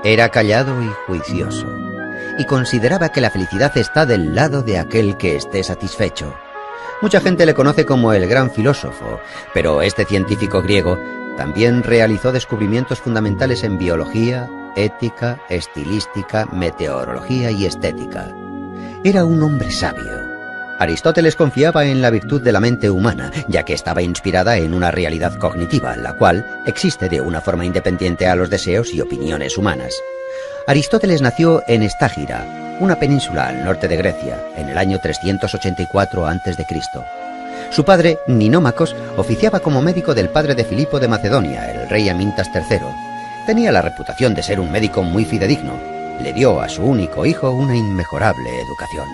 Era callado y juicioso, y consideraba que la felicidad está del lado de aquel que esté satisfecho. Mucha gente le conoce como el gran filósofo, pero este científico griego también realizó descubrimientos fundamentales en biología, ética, estilística, meteorología y estética. Era un hombre sabio. Aristóteles confiaba en la virtud de la mente humana, ya que estaba inspirada en una realidad cognitiva, la cual existe de una forma independiente a los deseos y opiniones humanas. Aristóteles nació en Estágira, una península al norte de Grecia, en el año 384 a.C. Su padre, Ninómacos, oficiaba como médico del padre de Filipo de Macedonia, el rey Amintas III. Tenía la reputación de ser un médico muy fidedigno. Le dio a su único hijo una inmejorable educación.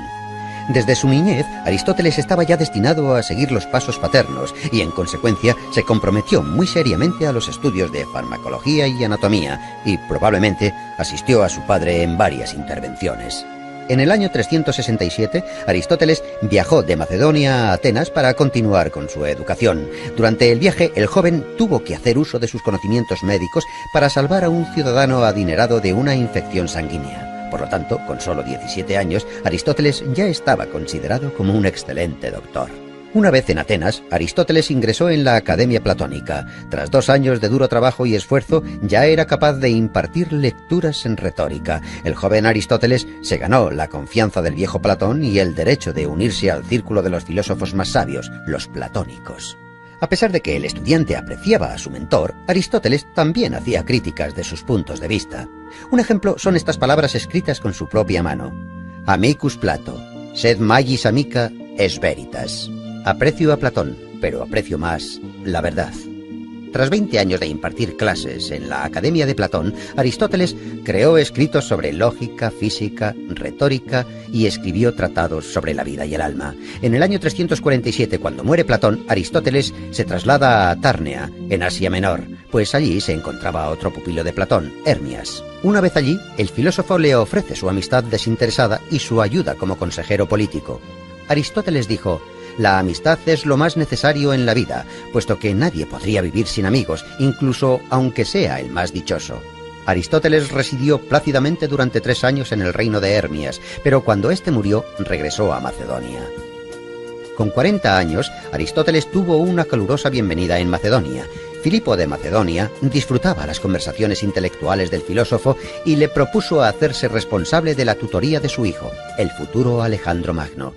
Desde su niñez, Aristóteles estaba ya destinado a seguir los pasos paternos y, en consecuencia, se comprometió muy seriamente a los estudios de farmacología y anatomía y, probablemente, asistió a su padre en varias intervenciones. En el año 367, Aristóteles viajó de Macedonia a Atenas para continuar con su educación. Durante el viaje, el joven tuvo que hacer uso de sus conocimientos médicos para salvar a un ciudadano adinerado de una infección sanguínea. Por lo tanto, con solo 17 años, Aristóteles ya estaba considerado como un excelente doctor. Una vez en Atenas, Aristóteles ingresó en la Academia Platónica. Tras 2 años de duro trabajo y esfuerzo, ya era capaz de impartir lecturas en retórica. El joven Aristóteles se ganó la confianza del viejo Platón y el derecho de unirse al círculo de los filósofos más sabios, los platónicos. A pesar de que el estudiante apreciaba a su mentor, Aristóteles también hacía críticas de sus puntos de vista. Un ejemplo son estas palabras escritas con su propia mano. Amicus Plato, sed magis amica es veritas. Aprecio a Platón, pero aprecio más la verdad. Tras 20 años de impartir clases en la Academia de Platón, Aristóteles creó escritos sobre lógica, física, retórica y escribió tratados sobre la vida y el alma. En el año 347, cuando muere Platón, Aristóteles se traslada a Tárnea, en Asia Menor, pues allí se encontraba otro pupilo de Platón, Hermias. Una vez allí, el filósofo le ofrece su amistad desinteresada y su ayuda como consejero político. Aristóteles dijo: la amistad es lo más necesario en la vida, puesto que nadie podría vivir sin amigos, incluso aunque sea el más dichoso. Aristóteles residió plácidamente durante 3 años en el reino de Hermias, pero cuando éste murió, regresó a Macedonia. Con 40 años, Aristóteles tuvo una calurosa bienvenida en Macedonia. Filipo de Macedonia disfrutaba las conversaciones intelectuales del filósofo y le propuso hacerse responsable de la tutoría de su hijo, el futuro Alejandro Magno.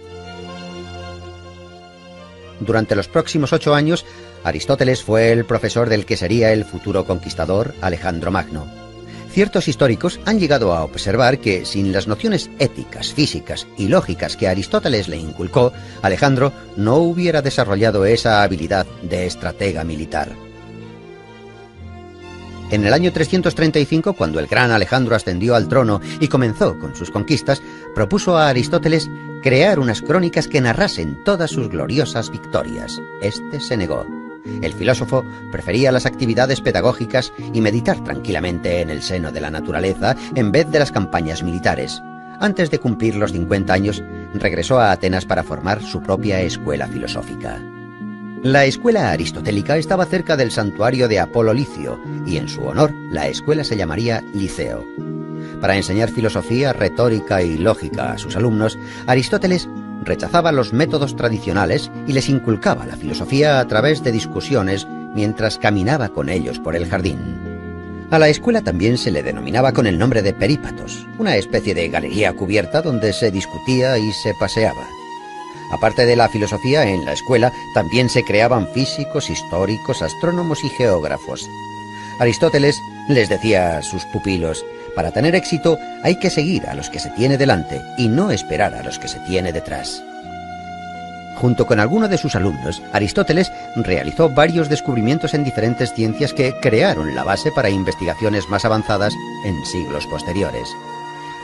Durante los próximos 8 años, Aristóteles fue el profesor del que sería el futuro conquistador Alejandro Magno. Ciertos históricos han llegado a observar que, sin las nociones éticas, físicas y lógicas que Aristóteles le inculcó, Alejandro no hubiera desarrollado esa habilidad de estratega militar. En el año 335, cuando el gran Alejandro ascendió al trono y comenzó con sus conquistas, propuso a Aristóteles crear unas crónicas que narrasen todas sus gloriosas victorias. Este se negó. El filósofo prefería las actividades pedagógicas y meditar tranquilamente en el seno de la naturaleza en vez de las campañas militares. Antes de cumplir los 50 años, regresó a Atenas para formar su propia escuela filosófica. La escuela aristotélica estaba cerca del santuario de Apolo Licio, y en su honor la escuela se llamaría Liceo. Para enseñar filosofía, retórica y lógica a sus alumnos, Aristóteles rechazaba los métodos tradicionales y les inculcaba la filosofía a través de discusiones mientras caminaba con ellos por el jardín. A la escuela también se le denominaba con el nombre de perípatos, una especie de galería cubierta donde se discutía y se paseaba. Aparte de la filosofía, en la escuela también se creaban físicos, históricos, astrónomos y geógrafos. Aristóteles les decía a sus pupilos: para tener éxito hay que seguir a los que se tiene delante y no esperar a los que se tiene detrás. Junto con algunos de sus alumnos, Aristóteles realizó varios descubrimientos en diferentes ciencias que crearon la base para investigaciones más avanzadas en siglos posteriores.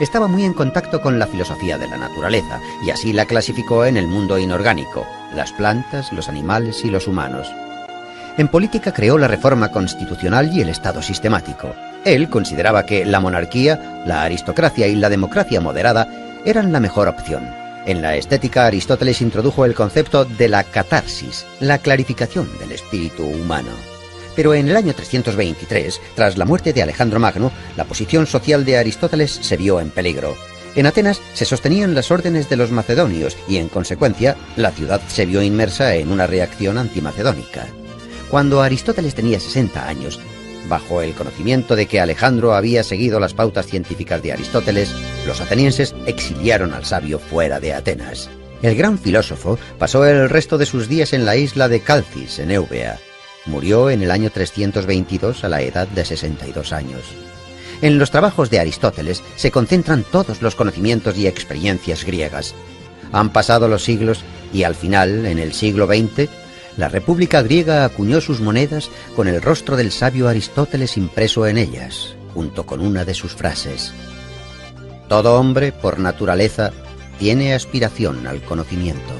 Estaba muy en contacto con la filosofía de la naturaleza y así la clasificó en el mundo inorgánico, las plantas, los animales y los humanos. En política creó la reforma constitucional y el Estado sistemático. Él consideraba que la monarquía, la aristocracia y la democracia moderada eran la mejor opción. En la estética, Aristóteles introdujo el concepto de la catarsis, la clarificación del espíritu humano. Pero en el año 323, tras la muerte de Alejandro Magno, la posición social de Aristóteles se vio en peligro. En Atenas se sostenían las órdenes de los macedonios y, en consecuencia, la ciudad se vio inmersa en una reacción antimacedónica. Cuando Aristóteles tenía 60 años, bajo el conocimiento de que Alejandro había seguido las pautas científicas de Aristóteles, los atenienses exiliaron al sabio fuera de Atenas. El gran filósofo pasó el resto de sus días en la isla de Calcis, en Eubea. Murió en el año 322 a la edad de 62 años. En los trabajos de Aristóteles se concentran todos los conocimientos y experiencias griegas. Han pasado los siglos y al final, en el siglo XX, la República griega acuñó sus monedas con el rostro del sabio Aristóteles impreso en ellas, junto con una de sus frases. Todo hombre, por naturaleza, tiene aspiración al conocimiento.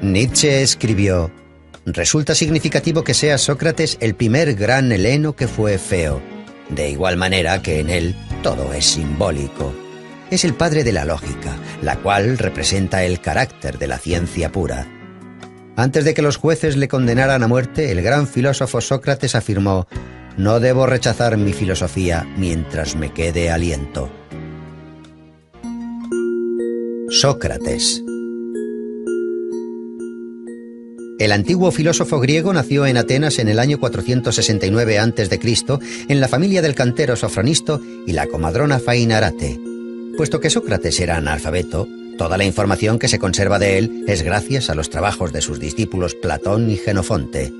Nietzsche escribió: resulta significativo que sea Sócrates el primer gran heleno que fue feo, de igual manera que en él todo es simbólico. Es el padre de la lógica, la cual representa el carácter de la ciencia pura. Antes de que los jueces le condenaran a muerte, el gran filósofo Sócrates afirmó: no debo rechazar mi filosofía mientras me quede aliento. Sócrates. El antiguo filósofo griego nació en Atenas en el año 469 a.C., en la familia del cantero Sofronisto y la comadrona Fainarate. Puesto que Sócrates era analfabeto, toda la información que se conserva de él es gracias a los trabajos de sus discípulos Platón y Jenofonte.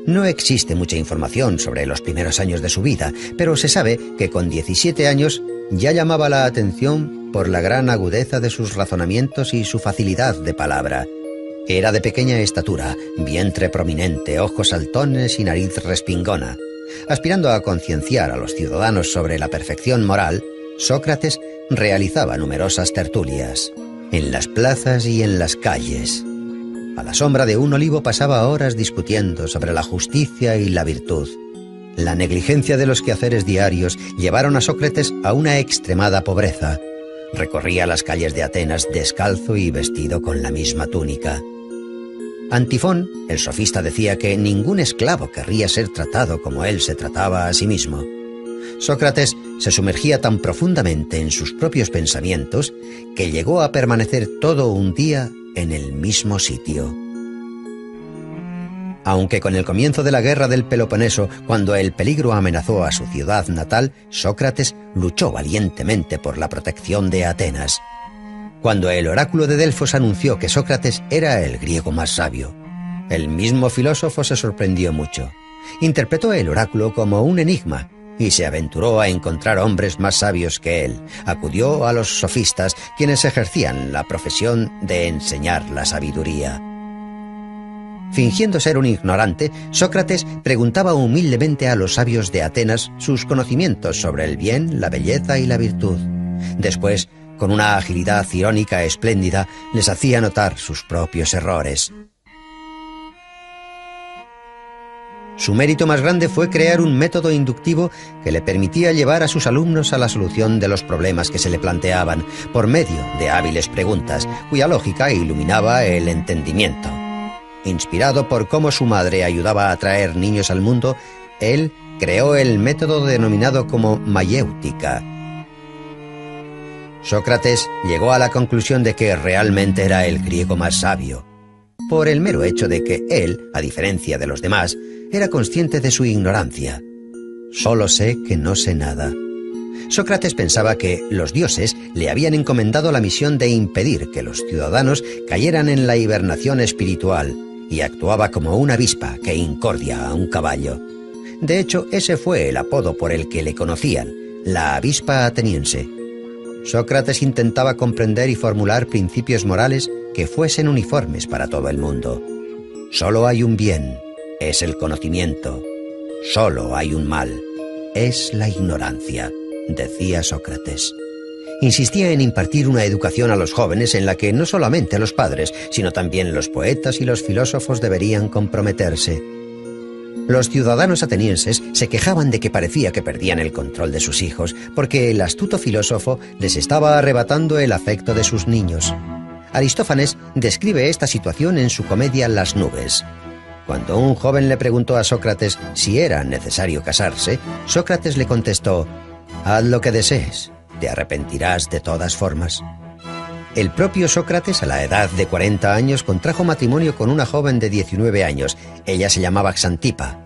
No existe mucha información sobre los primeros años de su vida, pero se sabe que con 17 años ya llamaba la atención por la gran agudeza de sus razonamientos y su facilidad de palabra. Era de pequeña estatura, vientre prominente, ojos saltones y nariz respingona. Aspirando a concienciar a los ciudadanos sobre la perfección moral, Sócrates realizaba numerosas tertulias, en las plazas y en las calles. A la sombra de un olivo pasaba horas discutiendo sobre la justicia y la virtud. La negligencia de los quehaceres diarios llevaron a Sócrates a una extremada pobreza. Recorría las calles de Atenas descalzo y vestido con la misma túnica. Antifón, el sofista, decía que ningún esclavo querría ser tratado como él se trataba a sí mismo. Sócrates se sumergía tan profundamente en sus propios pensamientos que llegó a permanecer todo un día en el mismo sitio. Aunque con el comienzo de la guerra del Peloponeso, cuando el peligro amenazó a su ciudad natal, Sócrates luchó valientemente por la protección de Atenas. Cuando el oráculo de Delfos anunció que Sócrates era el griego más sabio, el mismo filósofo se sorprendió mucho. Interpretó el oráculo como un enigma y se aventuró a encontrar hombres más sabios que él. Acudió a los sofistas, quienes ejercían la profesión de enseñar la sabiduría. Fingiendo ser un ignorante, Sócrates preguntaba humildemente a los sabios de Atenas sus conocimientos sobre el bien, la belleza y la virtud. Después, con una agilidad irónica espléndida, les hacía notar sus propios errores. Su mérito más grande fue crear un método inductivo que le permitía llevar a sus alumnos a la solución de los problemas que se le planteaban, por medio de hábiles preguntas, cuya lógica iluminaba el entendimiento. Inspirado por cómo su madre ayudaba a traer niños al mundo, él creó el método denominado como mayéutica. Sócrates llegó a la conclusión de que realmente era el griego más sabio, por el mero hecho de que él, a diferencia de los demás, era consciente de su ignorancia. Solo sé que no sé nada. Sócrates pensaba que los dioses le habían encomendado la misión de impedir que los ciudadanos cayeran en la hibernación espiritual, y actuaba como una avispa que incordia a un caballo. De hecho, ese fue el apodo por el que le conocían, la avispa ateniense. Sócrates intentaba comprender y formular principios morales que fuesen uniformes para todo el mundo. Solo hay un bien, es el conocimiento. Solo hay un mal, es la ignorancia, decía Sócrates. Insistía en impartir una educación a los jóvenes en la que no solamente los padres, sino también los poetas y los filósofos deberían comprometerse. Los ciudadanos atenienses se quejaban de que parecía que perdían el control de sus hijos, porque el astuto filósofo les estaba arrebatando el afecto de sus niños. Aristófanes describe esta situación en su comedia Las nubes. Cuando un joven le preguntó a Sócrates si era necesario casarse, Sócrates le contestó: «Haz lo que desees, te arrepentirás de todas formas». El propio Sócrates, a la edad de 40 años, contrajo matrimonio con una joven de 19 años. Ella se llamaba Xantipa.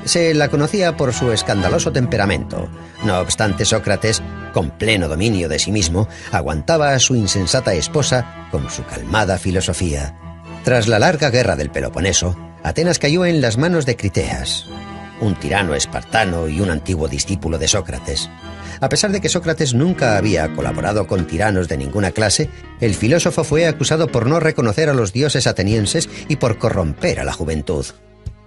Se la conocía por su escandaloso temperamento. No obstante, Sócrates, con pleno dominio de sí mismo, aguantaba a su insensata esposa con su calmada filosofía. Tras la larga guerra del Peloponeso, Atenas cayó en las manos de Criteas, un tirano espartano y un antiguo discípulo de Sócrates. A pesar de que Sócrates nunca había colaborado con tiranos de ninguna clase, el filósofo fue acusado por no reconocer a los dioses atenienses y por corromper a la juventud.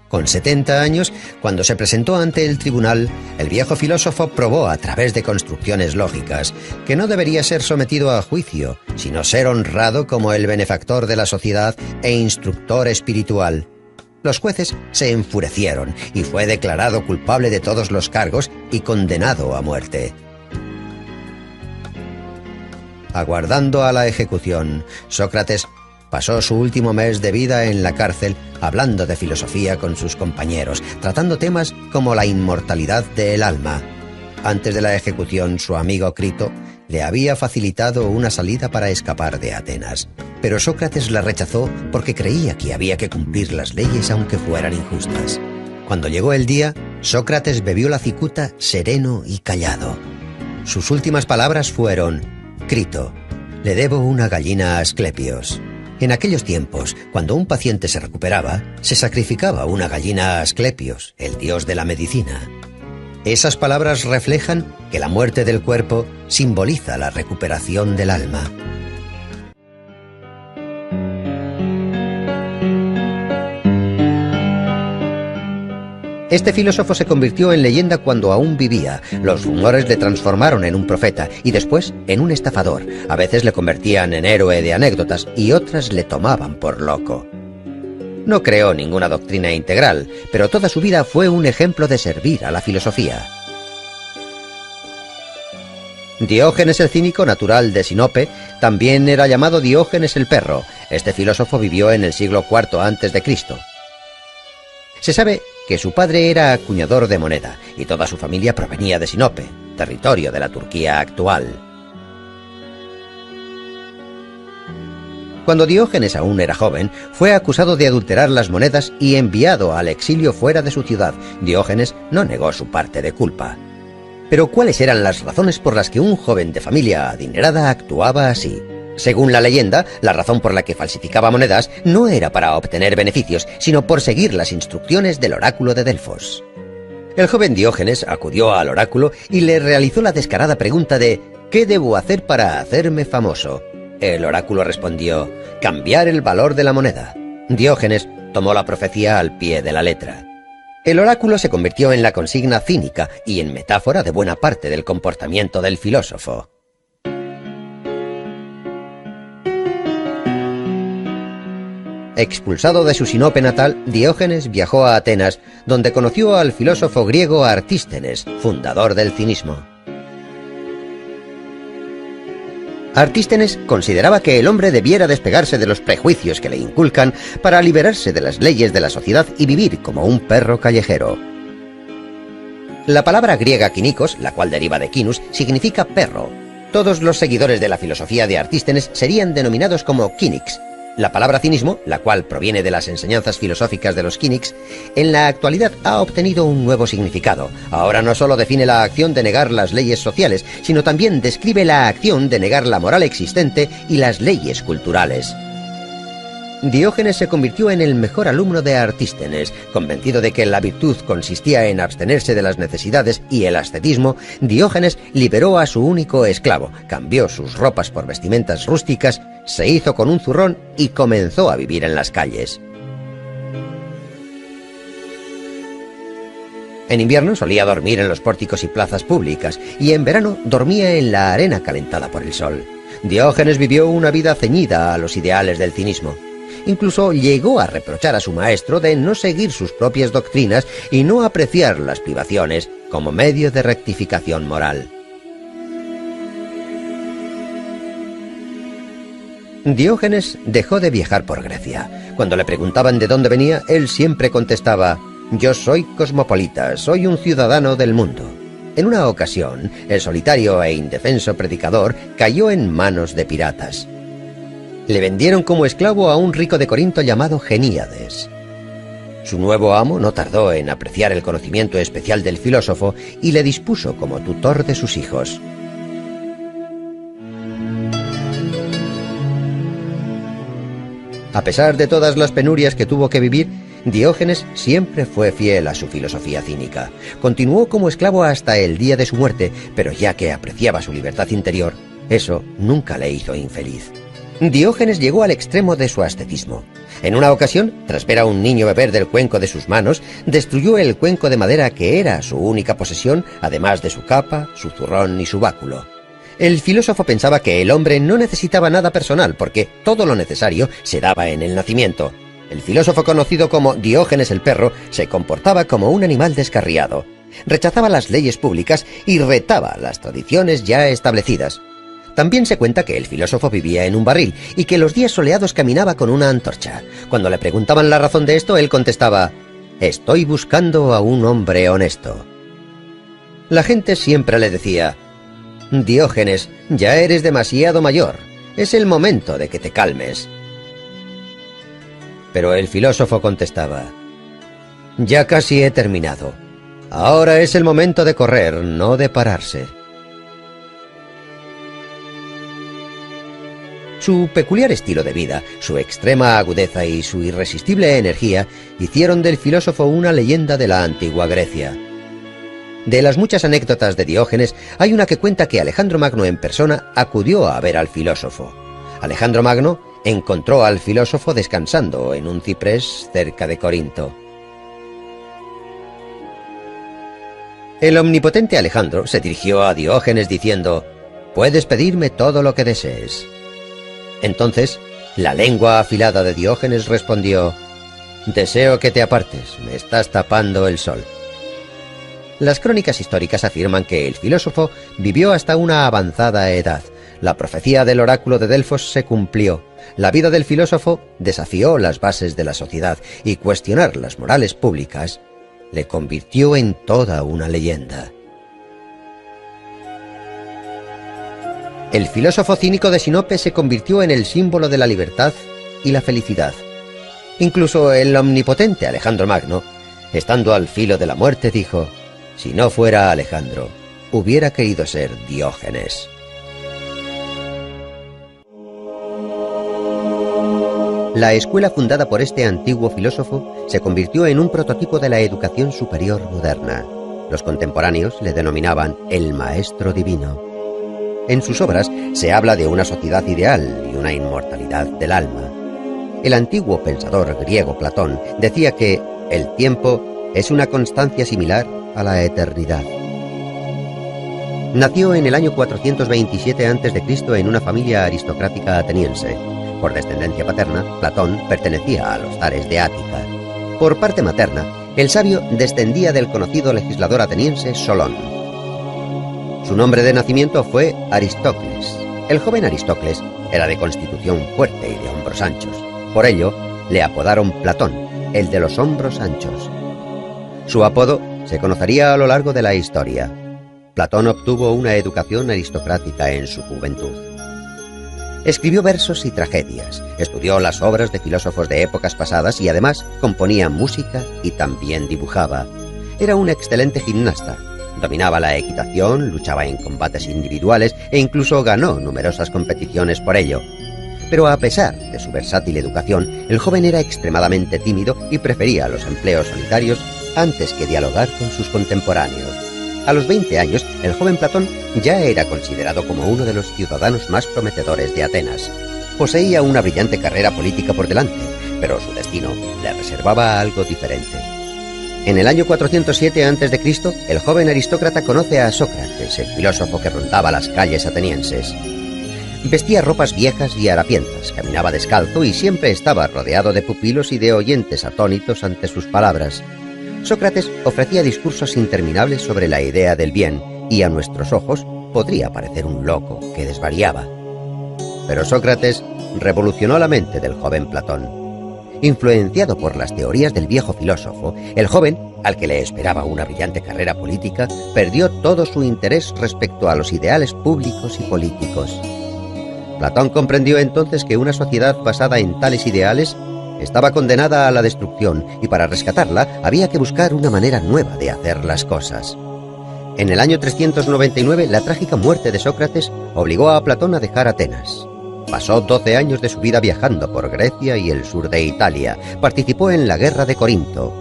Con 70 años, cuando se presentó ante el tribunal, el viejo filósofo probó a través de construcciones lógicas que no debería ser sometido a juicio, sino ser honrado como el benefactor de la sociedad e instructor espiritual. Los jueces se enfurecieron y fue declarado culpable de todos los cargos y condenado a muerte. Aguardando a la ejecución, Sócrates pasó su último mes de vida en la cárcel hablando de filosofía con sus compañeros, tratando temas como la inmortalidad del alma. Antes de la ejecución, su amigo Crito le había facilitado una salida para escapar de Atenas, pero Sócrates la rechazó porque creía que había que cumplir las leyes aunque fueran injustas. Cuando llegó el día, Sócrates bebió la cicuta sereno y callado. Sus últimas palabras fueron: «Crito, le debo una gallina a Asclepios». En aquellos tiempos, cuando un paciente se recuperaba, se sacrificaba una gallina a Asclepios, el dios de la medicina. Esas palabras reflejan que la muerte del cuerpo simboliza la recuperación del alma. Este filósofo se convirtió en leyenda cuando aún vivía. Los rumores le transformaron en un profeta y después en un estafador. A veces le convertían en héroe de anécdotas y otras le tomaban por loco. No creó ninguna doctrina integral, pero toda su vida fue un ejemplo de servir a la filosofía. Diógenes el cínico, natural de Sinope, también era llamado Diógenes el perro. Este filósofo vivió en el siglo IV a.C. Se sabe que su padre era acuñador de moneda y toda su familia provenía de Sinope, territorio de la Turquía actual. Cuando Diógenes aún era joven, fue acusado de adulterar las monedas y enviado al exilio fuera de su ciudad. Diógenes no negó su parte de culpa. Pero ¿cuáles eran las razones por las que un joven de familia adinerada actuaba así? Según la leyenda, la razón por la que falsificaba monedas no era para obtener beneficios, sino por seguir las instrucciones del oráculo de Delfos. El joven Diógenes acudió al oráculo y le realizó la descarada pregunta de ¿qué debo hacer para hacerme famoso? El oráculo respondió: cambiar el valor de la moneda. Diógenes tomó la profecía al pie de la letra. El oráculo se convirtió en la consigna cínica y en metáfora de buena parte del comportamiento del filósofo. Expulsado de su Sinope natal, Diógenes viajó a Atenas, donde conoció al filósofo griego Artístenes, fundador del cinismo. Artístenes consideraba que el hombre debiera despegarse de los prejuicios que le inculcan para liberarse de las leyes de la sociedad y vivir como un perro callejero. La palabra griega kinikos, la cual deriva de kinus, significa perro. Todos los seguidores de la filosofía de Artístenes serían denominados como kiniks. La palabra cinismo, la cual proviene de las enseñanzas filosóficas de los kiniks, en la actualidad ha obtenido un nuevo significado. Ahora no solo define la acción de negar las leyes sociales, sino también describe la acción de negar la moral existente y las leyes culturales. Diógenes se convirtió en el mejor alumno de Artístenes. Convencido de que la virtud consistía en abstenerse de las necesidades y el ascetismo, Diógenes liberó a su único esclavo, cambió sus ropas por vestimentas rústicas, se hizo con un zurrón y comenzó a vivir en las calles. En invierno solía dormir en los pórticos y plazas públicas, y en verano dormía en la arena calentada por el sol. Diógenes vivió una vida ceñida a los ideales del cinismo. Incluso llegó a reprochar a su maestro de no seguir sus propias doctrinas y no apreciar las privaciones como medio de rectificación moral. Diógenes dejó de viajar por Grecia. Cuando le preguntaban de dónde venía, él siempre contestaba: «Yo soy cosmopolita, soy un ciudadano del mundo». En una ocasión, el solitario e indefenso predicador cayó en manos de piratas. Le vendieron como esclavo a un rico de Corinto llamado Geníades. Su nuevo amo no tardó en apreciar el conocimiento especial del filósofo y le dispuso como tutor de sus hijos. A pesar de todas las penurias que tuvo que vivir, Diógenes siempre fue fiel a su filosofía cínica. Continuó como esclavo hasta el día de su muerte, pero ya que apreciaba su libertad interior, eso nunca le hizo infeliz. Diógenes llegó al extremo de su ascetismo. En una ocasión, tras ver a un niño beber del cuenco de sus manos, destruyó el cuenco de madera que era su única posesión, además de su capa, su zurrón y su báculo. El filósofo pensaba que el hombre no necesitaba nada personal porque todo lo necesario se daba en el nacimiento. El filósofo conocido como Diógenes el perro se comportaba como un animal descarriado. Rechazaba las leyes públicas y retaba las tradiciones ya establecidas. También se cuenta que el filósofo vivía en un barril y que los días soleados caminaba con una antorcha. Cuando le preguntaban la razón de esto, él contestaba: «Estoy buscando a un hombre honesto». La gente siempre le decía: «Diógenes, ya eres demasiado mayor. Es el momento de que te calmes». Pero el filósofo contestaba: «Ya casi he terminado. Ahora es el momento de correr, no de pararse». Su peculiar estilo de vida, su extrema agudeza y su irresistible energía hicieron del filósofo una leyenda de la antigua Grecia. De las muchas anécdotas de Diógenes, hay una que cuenta que Alejandro Magno en persona acudió a ver al filósofo. Alejandro Magno encontró al filósofo descansando en un ciprés cerca de Corinto. El omnipotente Alejandro se dirigió a Diógenes diciendo: «Puedes pedirme todo lo que desees». Entonces, la lengua afilada de Diógenes respondió: «Deseo que te apartes, me estás tapando el sol». Las crónicas históricas afirman que el filósofo vivió hasta una avanzada edad. La profecía del oráculo de Delfos se cumplió. La vida del filósofo desafió las bases de la sociedad y cuestionar las morales públicas le convirtió en toda una leyenda. El filósofo cínico de Sinope se convirtió en el símbolo de la libertad y la felicidad. Incluso el omnipotente Alejandro Magno, estando al filo de la muerte, dijo: «Si no fuera Alejandro, hubiera querido ser Diógenes». La escuela fundada por este antiguo filósofo se convirtió en un prototipo de la educación superior moderna. Los contemporáneos le denominaban el Maestro Divino. En sus obras se habla de una sociedad ideal y una inmortalidad del alma. El antiguo pensador griego Platón decía que el tiempo es una constancia similar a la eternidad. Nació en el año 427 a.C. en una familia aristocrática ateniense. Por descendencia paterna, Platón pertenecía a los zares de Ática. Por parte materna, el sabio descendía del conocido legislador ateniense Solón. Su nombre de nacimiento fue Aristócles. El joven Aristócles era de constitución fuerte y de hombros anchos. Por ello, le apodaron Platón, el de los hombros anchos. Su apodo se conocería a lo largo de la historia. Platón obtuvo una educación aristocrática en su juventud. Escribió versos y tragedias, estudió las obras de filósofos de épocas pasadas y además componía música y también dibujaba. Era un excelente gimnasta, dominaba la equitación, luchaba en combates individuales e incluso ganó numerosas competiciones por ello. Pero a pesar de su versátil educación, el joven era extremadamente tímido y prefería los empleos solitarios antes que dialogar con sus contemporáneos. A los 20 años, el joven Platón ya era considerado como uno de los ciudadanos más prometedores de Atenas. Poseía una brillante carrera política por delante, pero su destino le reservaba algo diferente. En el año 407 a.C., el joven aristócrata conoce a Sócrates, el filósofo que rondaba las calles atenienses. Vestía ropas viejas y harapientas, caminaba descalzo y siempre estaba rodeado de pupilos y de oyentes atónitos ante sus palabras. Sócrates ofrecía discursos interminables sobre la idea del bien y a nuestros ojos podría parecer un loco que desvariaba. Pero Sócrates revolucionó la mente del joven Platón. Influenciado por las teorías del viejo filósofo, el joven, al que le esperaba una brillante carrera política, perdió todo su interés respecto a los ideales públicos y políticos. Platón comprendió entonces que una sociedad basada en tales ideales estaba condenada a la destrucción y para rescatarla había que buscar una manera nueva de hacer las cosas. En el año 399, la trágica muerte de Sócrates obligó a Platón a dejar Atenas. Pasó 12 años de su vida viajando por Grecia y el sur de Italia. Participó en la guerra de Corinto.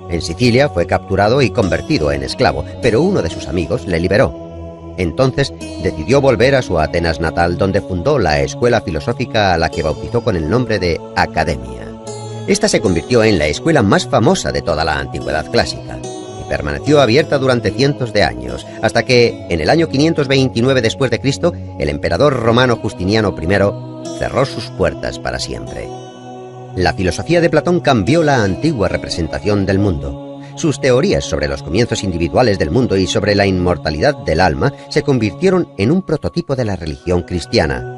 En Sicilia fue capturado y convertido en esclavo, pero uno de sus amigos le liberó. Entonces decidió volver a su Atenas natal, donde fundó la escuela filosófica a la que bautizó con el nombre de Academia. Esta se convirtió en la escuela más famosa de toda la antigüedad clásica y permaneció abierta durante cientos de años, hasta que, en el año 529 después de Cristo, el emperador romano Justiniano I cerró sus puertas para siempre. La filosofía de Platón cambió la antigua representación del mundo. Sus teorías sobre los comienzos individuales del mundo y sobre la inmortalidad del alma se convirtieron en un prototipo de la religión cristiana.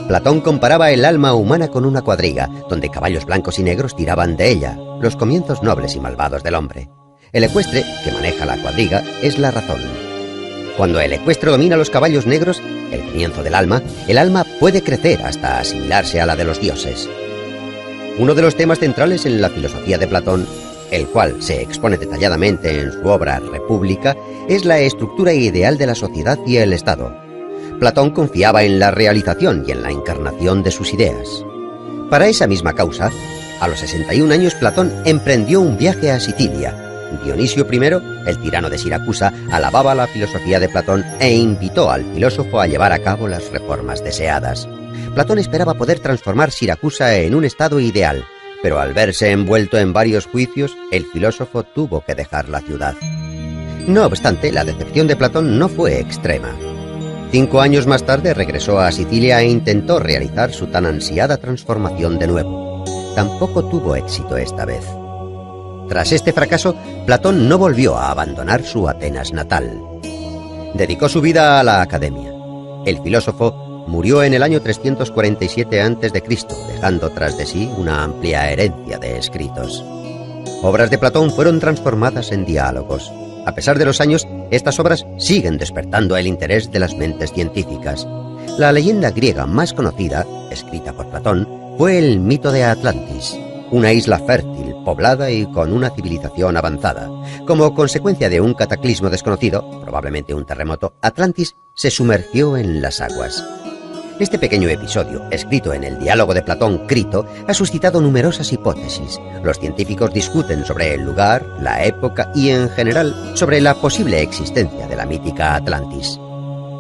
Platón comparaba el alma humana con una cuadriga, donde caballos blancos y negros tiraban de ella, los comienzos nobles y malvados del hombre. El ecuestre, que maneja la cuadriga, es la razón. Cuando el ecuestre domina los caballos negros, el comienzo del alma, el alma puede crecer hasta asimilarse a la de los dioses. Uno de los temas centrales en la filosofía de Platón, el cual se expone detalladamente en su obra República, es la estructura ideal de la sociedad y el Estado. Platón confiaba en la realización y en la encarnación de sus ideas. Para esa misma causa, a los 61 años Platón emprendió un viaje a Sicilia. Dionisio I, el tirano de Siracusa, alababa la filosofía de Platón e invitó al filósofo a llevar a cabo las reformas deseadas. Platón esperaba poder transformar Siracusa en un estado ideal, pero al verse envuelto en varios juicios, el filósofo tuvo que dejar la ciudad. No obstante, la decepción de Platón no fue extrema. 5 años más tarde regresó a Sicilia e intentó realizar su tan ansiada transformación de nuevo. Tampoco tuvo éxito esta vez. Tras este fracaso, Platón no volvió a abandonar su Atenas natal. Dedicó su vida a la academia. El filósofo murió en el año 347 a.C., dejando tras de sí una amplia herencia de escritos. Obras de Platón fueron transformadas en diálogos. A pesar de los años, estas obras siguen despertando el interés de las mentes científicas. La leyenda griega más conocida, escrita por Platón, fue el mito de Atlantis, una isla fértil, poblada y con una civilización avanzada. Como consecuencia de un cataclismo desconocido, probablemente un terremoto, Atlantis se sumergió en las aguas. Este pequeño episodio, escrito en el diálogo de Platón Crito, ha suscitado numerosas hipótesis. Los científicos discuten sobre el lugar, la época y, en general, sobre la posible existencia de la mítica Atlantis.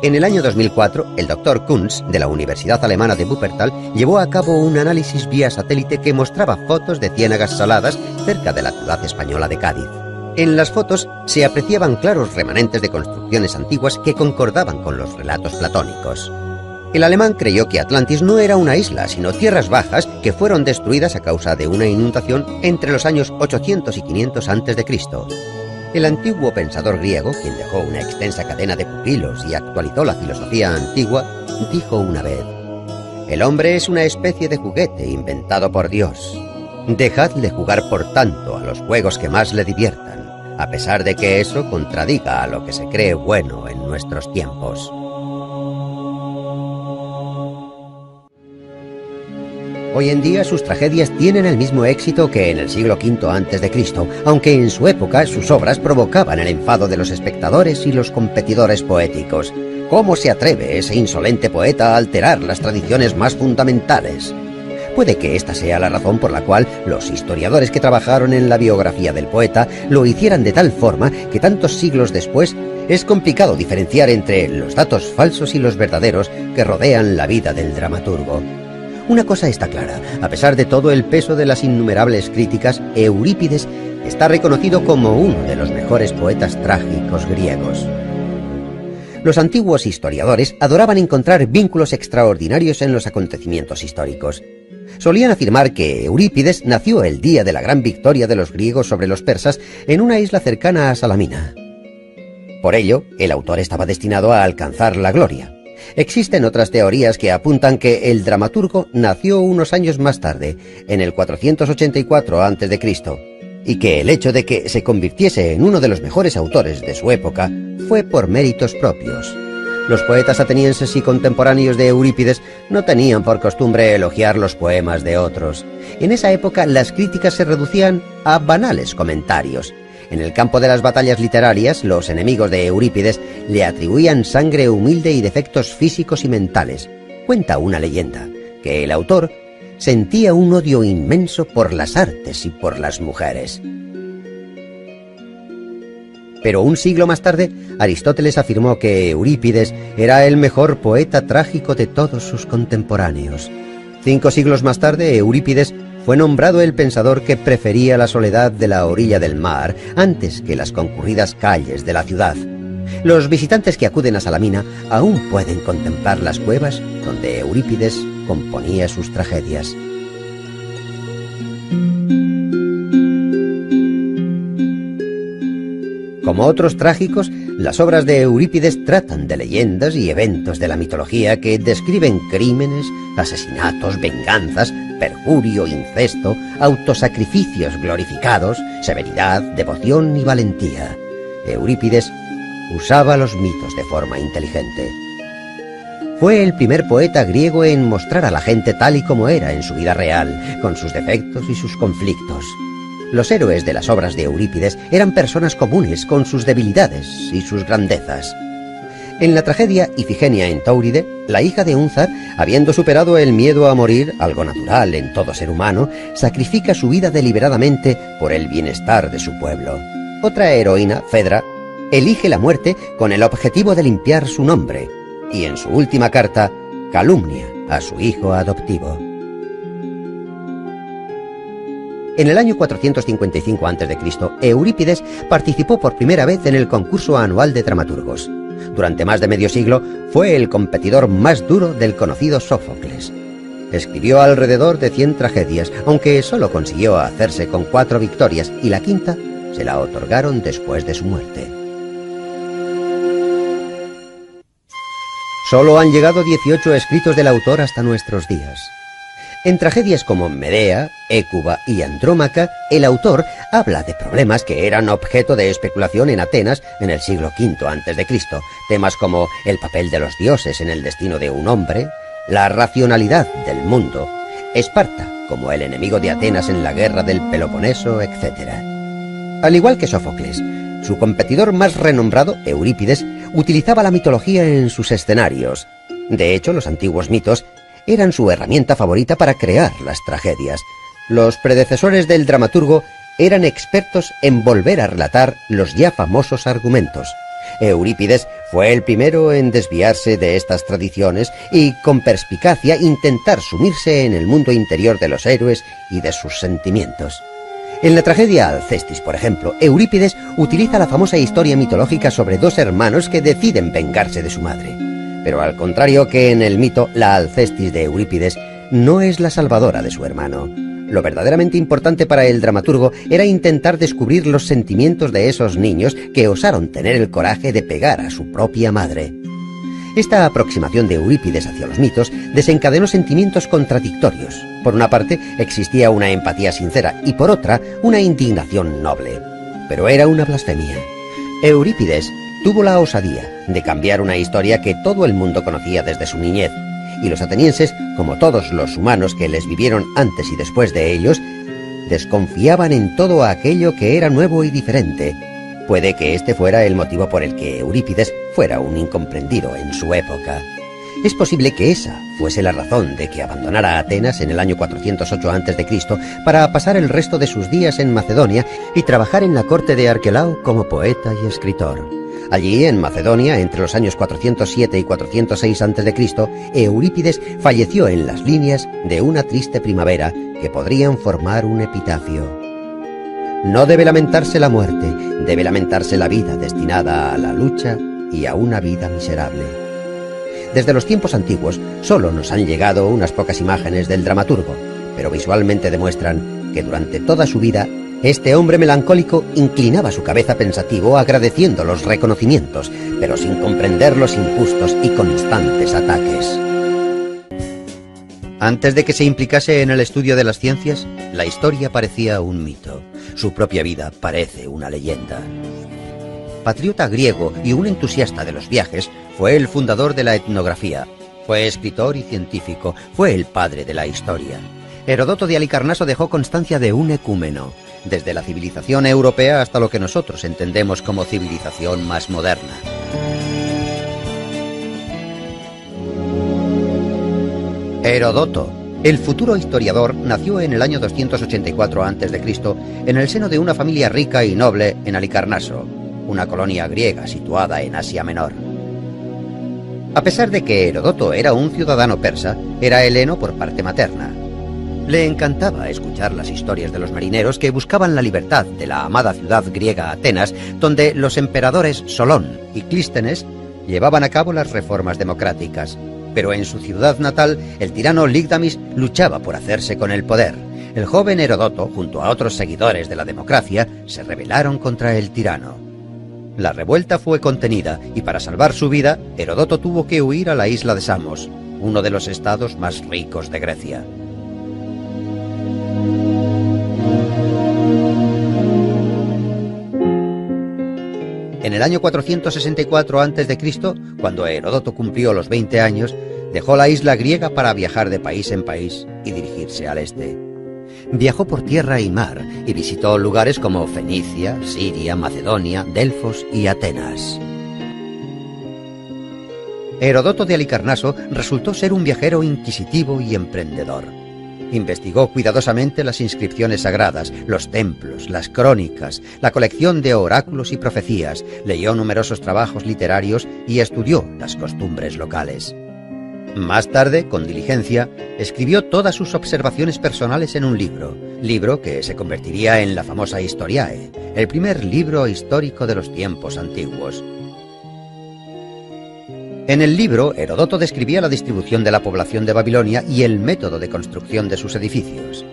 En el año 2004, el Dr. Kunz, de la Universidad Alemana de Wuppertal, llevó a cabo un análisis vía satélite que mostraba fotos de ciénagas saladas cerca de la ciudad española de Cádiz. En las fotos se apreciaban claros remanentes de construcciones antiguas que concordaban con los relatos platónicos. El alemán creyó que Atlantis no era una isla, sino tierras bajas que fueron destruidas a causa de una inundación entre los años 800 y 500 a.C. El antiguo pensador griego, quien dejó una extensa cadena de pupilos y actualizó la filosofía antigua, dijo una vez: «El hombre es una especie de juguete inventado por Dios. Dejadle jugar por tanto a los juegos que más le diviertan, a pesar de que eso contradiga a lo que se cree bueno en nuestros tiempos». Hoy en día sus tragedias tienen el mismo éxito que en el siglo V a.C., aunque en su época sus obras provocaban el enfado de los espectadores y los competidores poéticos. ¿Cómo se atreve ese insolente poeta a alterar las tradiciones más fundamentales? Puede que esta sea la razón por la cual los historiadores que trabajaron en la biografía del poeta lo hicieran de tal forma que tantos siglos después es complicado diferenciar entre los datos falsos y los verdaderos que rodean la vida del dramaturgo. Una cosa está clara: a pesar de todo el peso de las innumerables críticas, Eurípides está reconocido como uno de los mejores poetas trágicos griegos. Los antiguos historiadores adoraban encontrar vínculos extraordinarios en los acontecimientos históricos. Solían afirmar que Eurípides nació el día de la gran victoria de los griegos sobre los persas en una isla cercana a Salamina. Por ello, el autor estaba destinado a alcanzar la gloria. Existen otras teorías que apuntan que el dramaturgo nació unos años más tarde, en el 484 a.C., y que el hecho de que se convirtiese en uno de los mejores autores de su época fue por méritos propios. Los poetas atenienses y contemporáneos de Eurípides no tenían por costumbre elogiar los poemas de otros. En esa época las críticas se reducían a banales comentarios. En el campo de las batallas literarias, los enemigos de Eurípides le atribuían sangre humilde y defectos físicos y mentales. Cuenta una leyenda que el autor sentía un odio inmenso por las artes y por las mujeres. Pero un siglo más tarde, Aristóteles afirmó que Eurípides era el mejor poeta trágico de todos sus contemporáneos. 5 siglos más tarde, Eurípides fue nombrado el pensador que prefería la soledad de la orilla del mar antes que las concurridas calles de la ciudad. Los visitantes que acuden a Salamina aún pueden contemplar las cuevas donde Eurípides componía sus tragedias. Como otros trágicos, las obras de Eurípides tratan de leyendas y eventos de la mitología que describen crímenes, asesinatos, venganzas, perjurio, incesto, autosacrificios glorificados, severidad, devoción y valentía. Eurípides usaba los mitos de forma inteligente. Fue el primer poeta griego en mostrar a la gente tal y como era en su vida real, con sus defectos y sus conflictos. Los héroes de las obras de Eurípides eran personas comunes con sus debilidades y sus grandezas. En la tragedia Ifigenia en Táuride, la hija de Únzar, habiendo superado el miedo a morir, algo natural en todo ser humano, sacrifica su vida deliberadamente por el bienestar de su pueblo. Otra heroína, Fedra, elige la muerte con el objetivo de limpiar su nombre, y en su última carta calumnia a su hijo adoptivo. En el año 455 a.C., Eurípides participó por primera vez en el concurso anual de dramaturgos. Durante más de medio siglo fue el competidor más duro del conocido Sófocles. Escribió alrededor de 100 tragedias, aunque solo consiguió hacerse con 4 victorias y la quinta se la otorgaron después de su muerte. Solo han llegado 18 escritos del autor hasta nuestros días. En tragedias como Medea, Hécuba y Andrómaca, el autor habla de problemas que eran objeto de especulación en Atenas en el siglo V a.C., temas como el papel de los dioses en el destino de un hombre, la racionalidad del mundo, Esparta como el enemigo de Atenas en la guerra del Peloponeso, etc. Al igual que Sófocles, su competidor más renombrado, Eurípides, utilizaba la mitología en sus escenarios. De hecho, los antiguos mitos eran su herramienta favorita para crear las tragedias. Los predecesores del dramaturgo eran expertos en volver a relatar los ya famosos argumentos. Eurípides fue el primero en desviarse de estas tradiciones y, con perspicacia, intentar sumirse en el mundo interior de los héroes y de sus sentimientos. En la tragedia Alcestis, por ejemplo, Eurípides utiliza la famosa historia mitológica sobre 2 hermanos que deciden vengarse de su madre. Pero al contrario que en el mito, la Alcestis de Eurípides no es la salvadora de su hermano. Lo verdaderamente importante para el dramaturgo era intentar descubrir los sentimientos de esos niños que osaron tener el coraje de pegar a su propia madre. Esta aproximación de Eurípides hacia los mitos desencadenó sentimientos contradictorios. Por una parte, existía una empatía sincera y por otra, una indignación noble. Pero era una blasfemia. Eurípides tuvo la osadía de cambiar una historia que todo el mundo conocía desde su niñez, y los atenienses, como todos los humanos que les vivieron antes y después de ellos, desconfiaban en todo aquello que era nuevo y diferente. Puede que este fuera el motivo por el que Eurípides fuera un incomprendido en su época. Es posible que esa fuese la razón de que abandonara Atenas en el año 408 a.C. para pasar el resto de sus días en Macedonia y trabajar en la corte de Arquelao como poeta y escritor. Allí, en Macedonia, entre los años 407 y 406 a.C., Eurípides falleció en las líneas de una triste primavera que podrían formar un epitafio. No debe lamentarse la muerte, debe lamentarse la vida destinada a la lucha y a una vida miserable. Desde los tiempos antiguos solo nos han llegado unas pocas imágenes del dramaturgo, pero visualmente demuestran que durante toda su vida este hombre melancólico inclinaba su cabeza pensativo agradeciendo los reconocimientos, pero sin comprender los injustos y constantes ataques. Antes de que se implicase en el estudio de las ciencias, la historia parecía un mito. Su propia vida parece una leyenda. Patriota griego y un entusiasta de los viajes, fue el fundador de la etnografía. Fue escritor y científico, fue el padre de la historia. Heródoto de Halicarnaso dejó constancia de un ecúmeno, desde la civilización europea hasta lo que nosotros entendemos como civilización más moderna. Heródoto, el futuro historiador, nació en el año 284 a.C. en el seno de una familia rica y noble en Halicarnaso, una colonia griega situada en Asia Menor. A pesar de que Heródoto era un ciudadano persa, era heleno por parte materna. Le encantaba escuchar las historias de los marineros que buscaban la libertad de la amada ciudad griega Atenas, donde los emperadores Solón y Clístenes llevaban a cabo las reformas democráticas. Pero en su ciudad natal, el tirano Ligdamis luchaba por hacerse con el poder. El joven Heródoto, junto a otros seguidores de la democracia, se rebelaron contra el tirano. La revuelta fue contenida y para salvar su vida, Heródoto tuvo que huir a la isla de Samos, uno de los estados más ricos de Grecia. En el año 464 a.C., cuando Heródoto cumplió los 20 años, dejó la isla griega para viajar de país en país y dirigirse al este. Viajó por tierra y mar y visitó lugares como Fenicia, Siria, Macedonia, Delfos y Atenas. Heródoto de Halicarnaso resultó ser un viajero inquisitivo y emprendedor. Investigó cuidadosamente las inscripciones sagradas, los templos, las crónicas, la colección de oráculos y profecías, leyó numerosos trabajos literarios y estudió las costumbres locales. Más tarde, con diligencia, escribió todas sus observaciones personales en un libro que se convertiría en la famosa Historiae, el primer libro histórico de los tiempos antiguos. En el libro, Heródoto describía la distribución de la población de Babilonia y el método de construcción de sus edificios.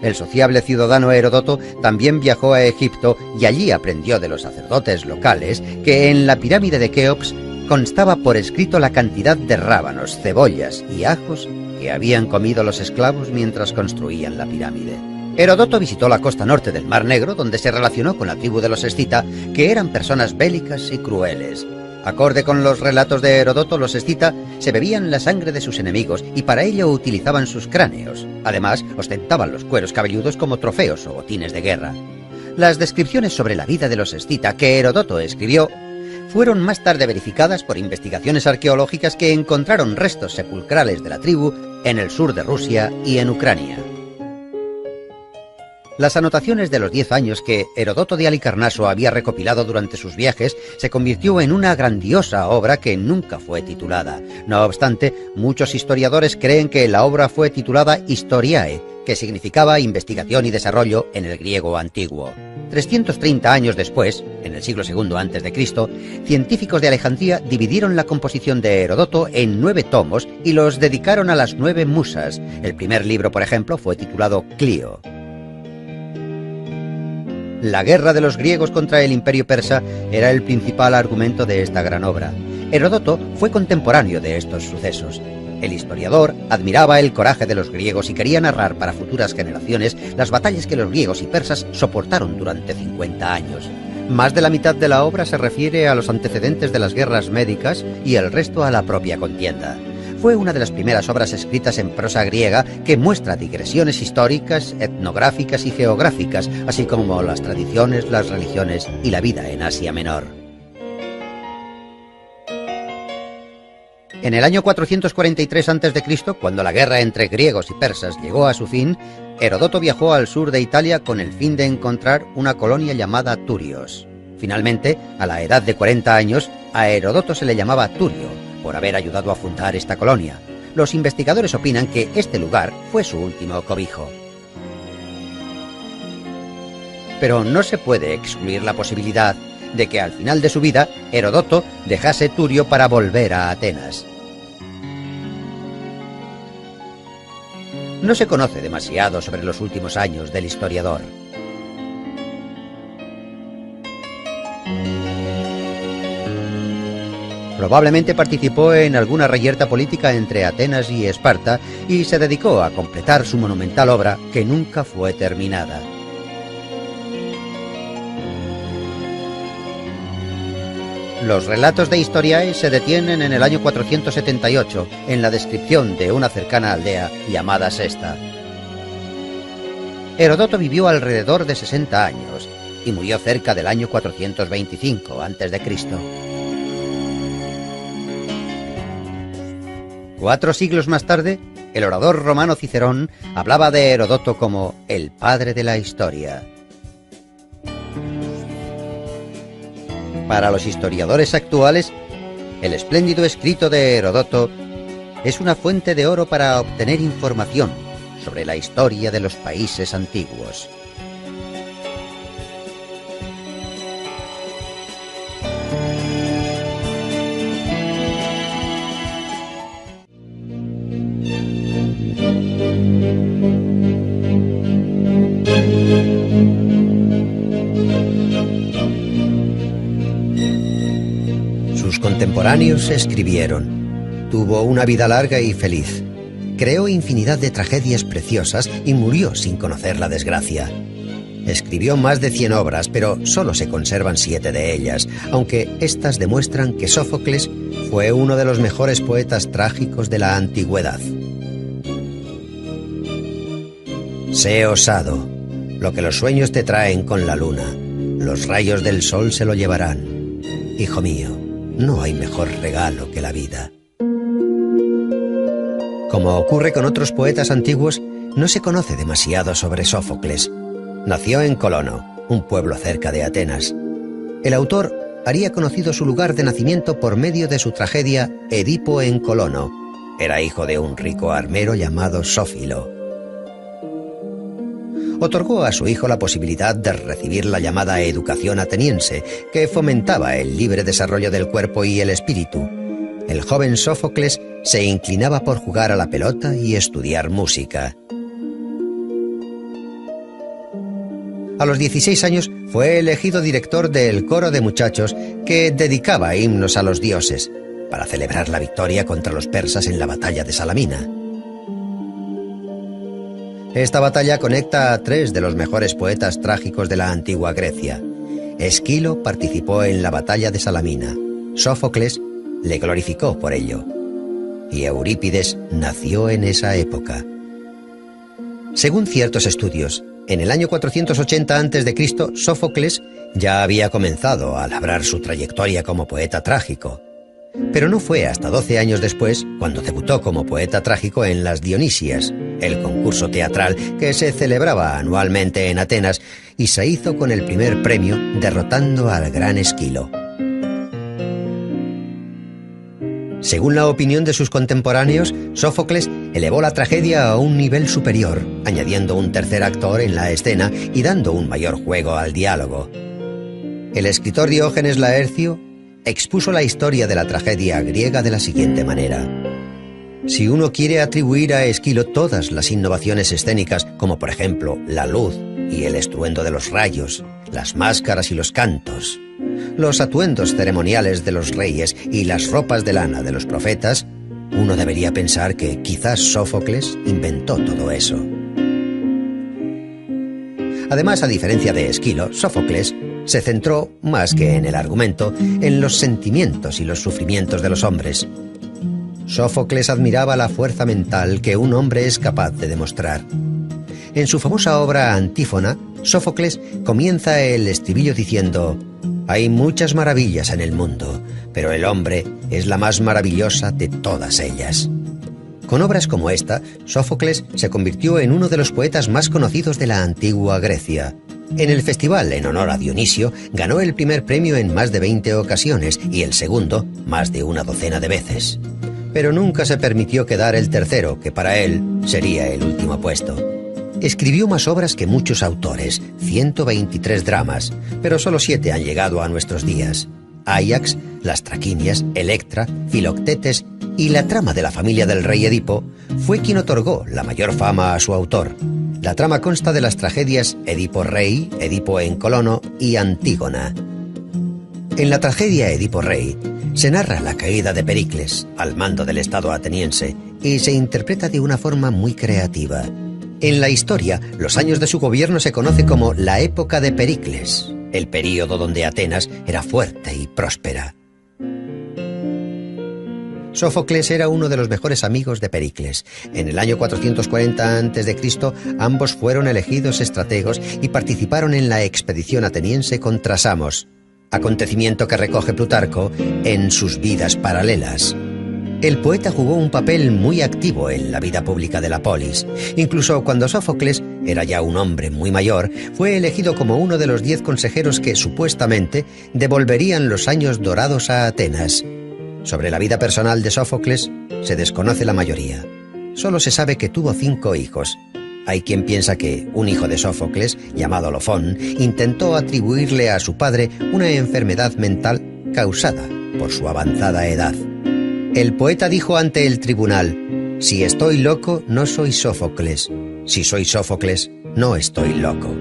El sociable ciudadano Heródoto también viajó a Egipto y allí aprendió de los sacerdotes locales que en la pirámide de Keops constaba por escrito la cantidad de rábanos, cebollas y ajos que habían comido los esclavos mientras construían la pirámide. Heródoto visitó la costa norte del Mar Negro, donde se relacionó con la tribu de los escita, que eran personas bélicas y crueles. Acorde con los relatos de Heródoto, los escita se bebían la sangre de sus enemigos y para ello utilizaban sus cráneos. Además, ostentaban los cueros cabelludos como trofeos o botines de guerra. Las descripciones sobre la vida de los escita que Heródoto escribió fueron más tarde verificadas por investigaciones arqueológicas que encontraron restos sepulcrales de la tribu en el sur de Rusia y en Ucrania. Las anotaciones de los 10 años que Heródoto de Halicarnaso había recopilado durante sus viajes se convirtió en una grandiosa obra que nunca fue titulada. No obstante, muchos historiadores creen que la obra fue titulada Historiae, que significaba investigación y desarrollo en el griego antiguo. 330 años después, en el siglo II a.C., científicos de Alejandría dividieron la composición de Heródoto en 9 tomos y los dedicaron a las 9 musas. El primer libro, por ejemplo, fue titulado Clío. La guerra de los griegos contra el imperio persa era el principal argumento de esta gran obra. Heródoto fue contemporáneo de estos sucesos. El historiador admiraba el coraje de los griegos y quería narrar para futuras generaciones las batallas que los griegos y persas soportaron durante 50 años. Más de la mitad de la obra se refiere a los antecedentes de las guerras médicas y el resto a la propia contienda. Fue una de las primeras obras escritas en prosa griega que muestra digresiones históricas, etnográficas y geográficas, así como las tradiciones, las religiones y la vida en Asia Menor. En el año 443 a.C., cuando la guerra entre griegos y persas llegó a su fin, Heródoto viajó al sur de Italia con el fin de encontrar una colonia llamada Turios. Finalmente, a la edad de 40 años, a Heródoto se le llamaba Turio, por haber ayudado a fundar esta colonia. Los investigadores opinan que este lugar fue su último cobijo. Pero no se puede excluir la posibilidad de que al final de su vida Heródoto dejase Turio para volver a Atenas. No se conoce demasiado sobre los últimos años del historiador. Probablemente participó en alguna reyerta política entre Atenas y Esparta y se dedicó a completar su monumental obra que nunca fue terminada. Los relatos de Historiae se detienen en el año 478, en la descripción de una cercana aldea llamada Sesta. Heródoto vivió alrededor de 60 años y murió cerca del año 425 a.C. 4 siglos más tarde, el orador romano Cicerón hablaba de Heródoto como el padre de la historia. Para los historiadores actuales, el espléndido escrito de Heródoto es una fuente de oro para obtener información sobre la historia de los países antiguos. Sus contemporáneos escribieron: tuvo una vida larga y feliz. Creó infinidad de tragedias preciosas y murió sin conocer la desgracia. Escribió más de 100 obras, pero solo se conservan 7 de ellas, aunque éstas demuestran que Sófocles fue uno de los mejores poetas trágicos de la antigüedad. Sé osado. Lo que los sueños te traen con la luna, los rayos del sol se lo llevarán. Hijo mío, no hay mejor regalo que la vida. Como ocurre con otros poetas antiguos, no se conoce demasiado sobre Sófocles. Nació en Colono, un pueblo cerca de Atenas. El autor haría conocido su lugar de nacimiento por medio de su tragedia Edipo en Colono. Era hijo de un rico armero llamado Sófilo. Otorgó a su hijo la posibilidad de recibir la llamada educación ateniense, que fomentaba el libre desarrollo del cuerpo y el espíritu. El joven Sófocles se inclinaba por jugar a la pelota y estudiar música. A los 16 años fue elegido director del coro de muchachos que dedicaba himnos a los dioses, para celebrar la victoria contra los persas en la batalla de Salamina. Esta batalla conecta a 3 de los mejores poetas trágicos de la antigua Grecia. Esquilo participó en la batalla de Salamina. Sófocles le glorificó por ello. Y Eurípides nació en esa época. Según ciertos estudios, en el año 480 a.C., Sófocles ya había comenzado a labrar su trayectoria como poeta trágico. Pero no fue hasta 12 años después cuando debutó como poeta trágico en las Dionisias, el concurso teatral que se celebraba anualmente en Atenas, y se hizo con el primer premio derrotando al gran Esquilo. Según la opinión de sus contemporáneos, Sófocles elevó la tragedia a un nivel superior, añadiendo un tercer actor en la escena y dando un mayor juego al diálogo. El escritor Diógenes Laercio expuso la historia de la tragedia griega de la siguiente manera. Si uno quiere atribuir a Esquilo todas las innovaciones escénicas, como por ejemplo la luz y el estruendo de los rayos, las máscaras y los cantos, los atuendos ceremoniales de los reyes y las ropas de lana de los profetas, uno debería pensar que quizás Sófocles inventó todo eso. Además, a diferencia de Esquilo, Sófocles se centró, más que en el argumento, en los sentimientos y los sufrimientos de los hombres. Sófocles admiraba la fuerza mental que un hombre es capaz de demostrar. En su famosa obra Antífona, Sófocles comienza el estribillo diciendo: «Hay muchas maravillas en el mundo, pero el hombre es la más maravillosa de todas ellas». Con obras como esta, Sófocles se convirtió en uno de los poetas más conocidos de la antigua Grecia. En el festival en honor a Dionisio ganó el primer premio en más de 20 ocasiones y el segundo más de una docena de veces. Pero nunca se permitió quedar el tercero, que para él sería el último puesto. Escribió más obras que muchos autores, 123 dramas, pero solo 7 han llegado a nuestros días. Áyax, las Traquinias, Electra, Filoctetes y la trama de la familia del rey Edipo fue quien otorgó la mayor fama a su autor. La trama consta de las tragedias Edipo Rey, Edipo en Colono y Antígona. En la tragedia Edipo Rey Se narra la caída de Pericles al mando del Estado ateniense y se interpreta de una forma muy creativa. En la historia, los años de su gobierno se conoce como la época de Pericles, el período donde Atenas era fuerte y próspera. Sófocles era uno de los mejores amigos de Pericles. En el año 440 a.C., ambos fueron elegidos estrategos y participaron en la expedición ateniense contra Samos, acontecimiento que recoge Plutarco en sus Vidas Paralelas. El poeta jugó un papel muy activo en la vida pública de la polis. Incluso cuando Sófocles era ya un hombre muy mayor, fue elegido como uno de los 10 consejeros que supuestamente devolverían los años dorados a Atenas. Sobre la vida personal de Sófocles se desconoce la mayoría. Solo se sabe que tuvo 5 hijos. Hay quien piensa que un hijo de Sófocles, llamado Lofón, intentó atribuirle a su padre una enfermedad mental causada por su avanzada edad. El poeta dijo ante el tribunal: «Si estoy loco, no soy Sófocles. Si soy Sófocles, no estoy loco».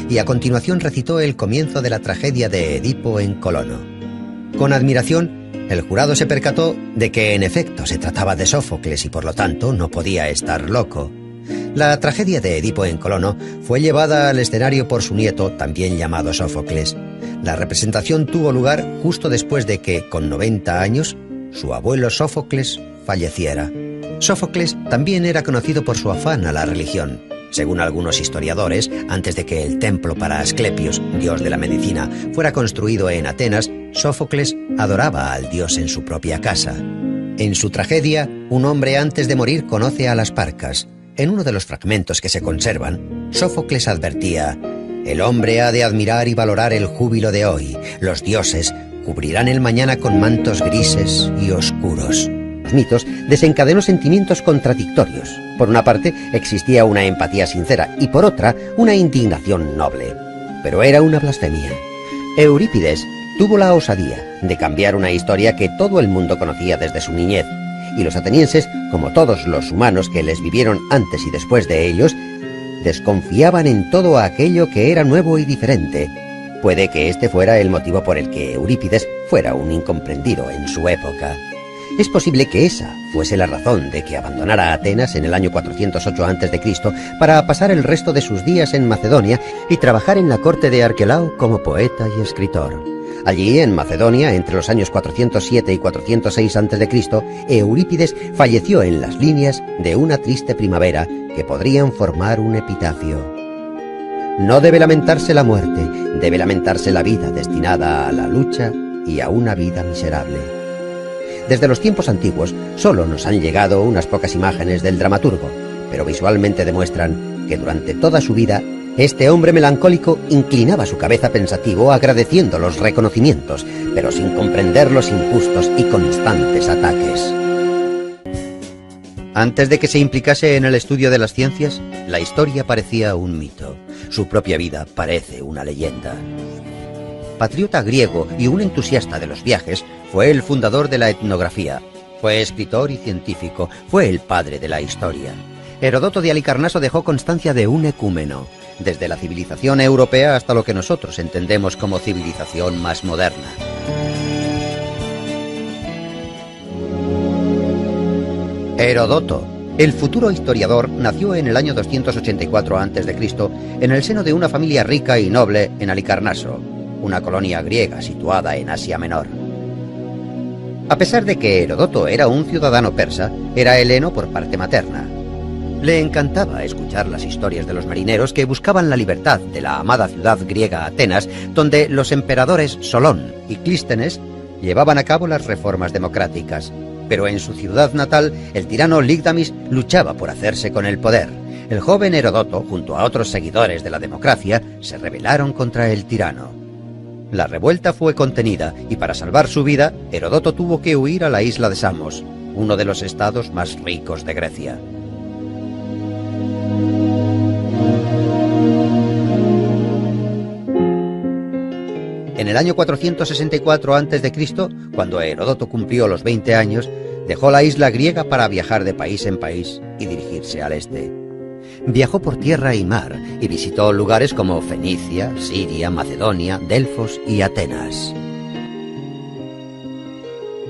Y a continuación recitó el comienzo de la tragedia de Edipo en Colono. Con admiración, el jurado se percató de que en efecto se trataba de Sófocles y por lo tanto no podía estar loco. La tragedia de Edipo en Colono fue llevada al escenario por su nieto, también llamado Sófocles. La representación tuvo lugar justo después de que, con 90 años, su abuelo Sófocles falleciera. Sófocles también era conocido por su afán a la religión. Según algunos historiadores, antes de que el templo para Asclepios, dios de la medicina, fuera construido en Atenas, Sófocles adoraba al dios en su propia casa. En su tragedia, un hombre antes de morir conoce a las Parcas. En uno de los fragmentos que se conservan, Sófocles advertía: «El hombre ha de admirar y valorar el júbilo de hoy. Los dioses cubrirán el mañana con mantos grises y oscuros». Los mitos desencadenó sentimientos contradictorios. Por una parte, existía una empatía sincera y por otra, una indignación noble. Pero era una blasfemia. Eurípides tuvo la osadía de cambiar una historia que todo el mundo conocía desde su niñez, y los atenienses, como todos los humanos que les vivieron antes y después de ellos, desconfiaban en todo aquello que era nuevo y diferente. Puede que este fuera el motivo por el que Eurípides fuera un incomprendido en su época. Es posible que esa fuese la razón de que abandonara Atenas en el año 408 a.C. para pasar el resto de sus días en Macedonia y trabajar en la corte de Arquelao como poeta y escritor. Allí, en Macedonia, entre los años 407 y 406 a.C., Eurípides falleció en las líneas de una triste primavera que podrían formar un epitafio. No debe lamentarse la muerte, debe lamentarse la vida destinada a la lucha y a una vida miserable. Desde los tiempos antiguos solo nos han llegado unas pocas imágenes del dramaturgo, pero visualmente demuestran que durante toda su vida este hombre melancólico inclinaba su cabeza pensativo agradeciendo los reconocimientos, pero sin comprender los injustos y constantes ataques. Antes de que se implicase en el estudio de las ciencias, la historia parecía un mito. Su propia vida parece una leyenda. Patriota griego y un entusiasta de los viajes, fue el fundador de la etnografía. Fue escritor y científico, fue el padre de la historia. Heródoto de Halicarnaso dejó constancia de un ecúmeno, desde la civilización europea hasta lo que nosotros entendemos como civilización más moderna. Heródoto, el futuro historiador, nació en el año 284 a.C. en el seno de una familia rica y noble en Halicarnaso, una colonia griega situada en Asia Menor. A pesar de que Heródoto era un ciudadano persa, era heleno por parte materna. Le encantaba escuchar las historias de los marineros que buscaban la libertad de la amada ciudad griega Atenas, donde los emperadores Solón y Clístenes llevaban a cabo las reformas democráticas. Pero en su ciudad natal, el tirano Ligdamis luchaba por hacerse con el poder. El joven Heródoto, junto a otros seguidores de la democracia, se rebelaron contra el tirano. La revuelta fue contenida y para salvar su vida, Heródoto tuvo que huir a la isla de Samos, uno de los estados más ricos de Grecia. En el año 464 a.C., cuando Heródoto cumplió los 20 años, dejó la isla griega para viajar de país en país y dirigirse al este. Viajó por tierra y mar y visitó lugares como Fenicia, Siria, Macedonia, Delfos y Atenas.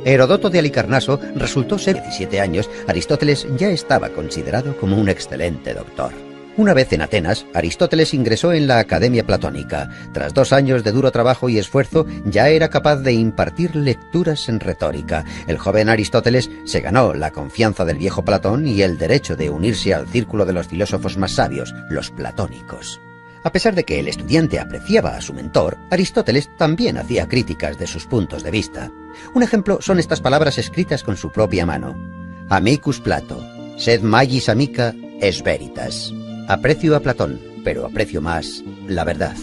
Heródoto de Halicarnaso resultó ser 17 años, Aristóteles ya estaba considerado como un excelente doctor. Una vez en Atenas, Aristóteles ingresó en la Academia Platónica. Tras 2 años de duro trabajo y esfuerzo, ya era capaz de impartir lecturas en retórica. El joven Aristóteles se ganó la confianza del viejo Platón y el derecho de unirse al círculo de los filósofos más sabios, los platónicos. A pesar de que el estudiante apreciaba a su mentor, Aristóteles también hacía críticas de sus puntos de vista. Un ejemplo son estas palabras escritas con su propia mano. Amicus Plato, sed magis amica es veritas. Aprecio a Platón, pero aprecio más la verdad.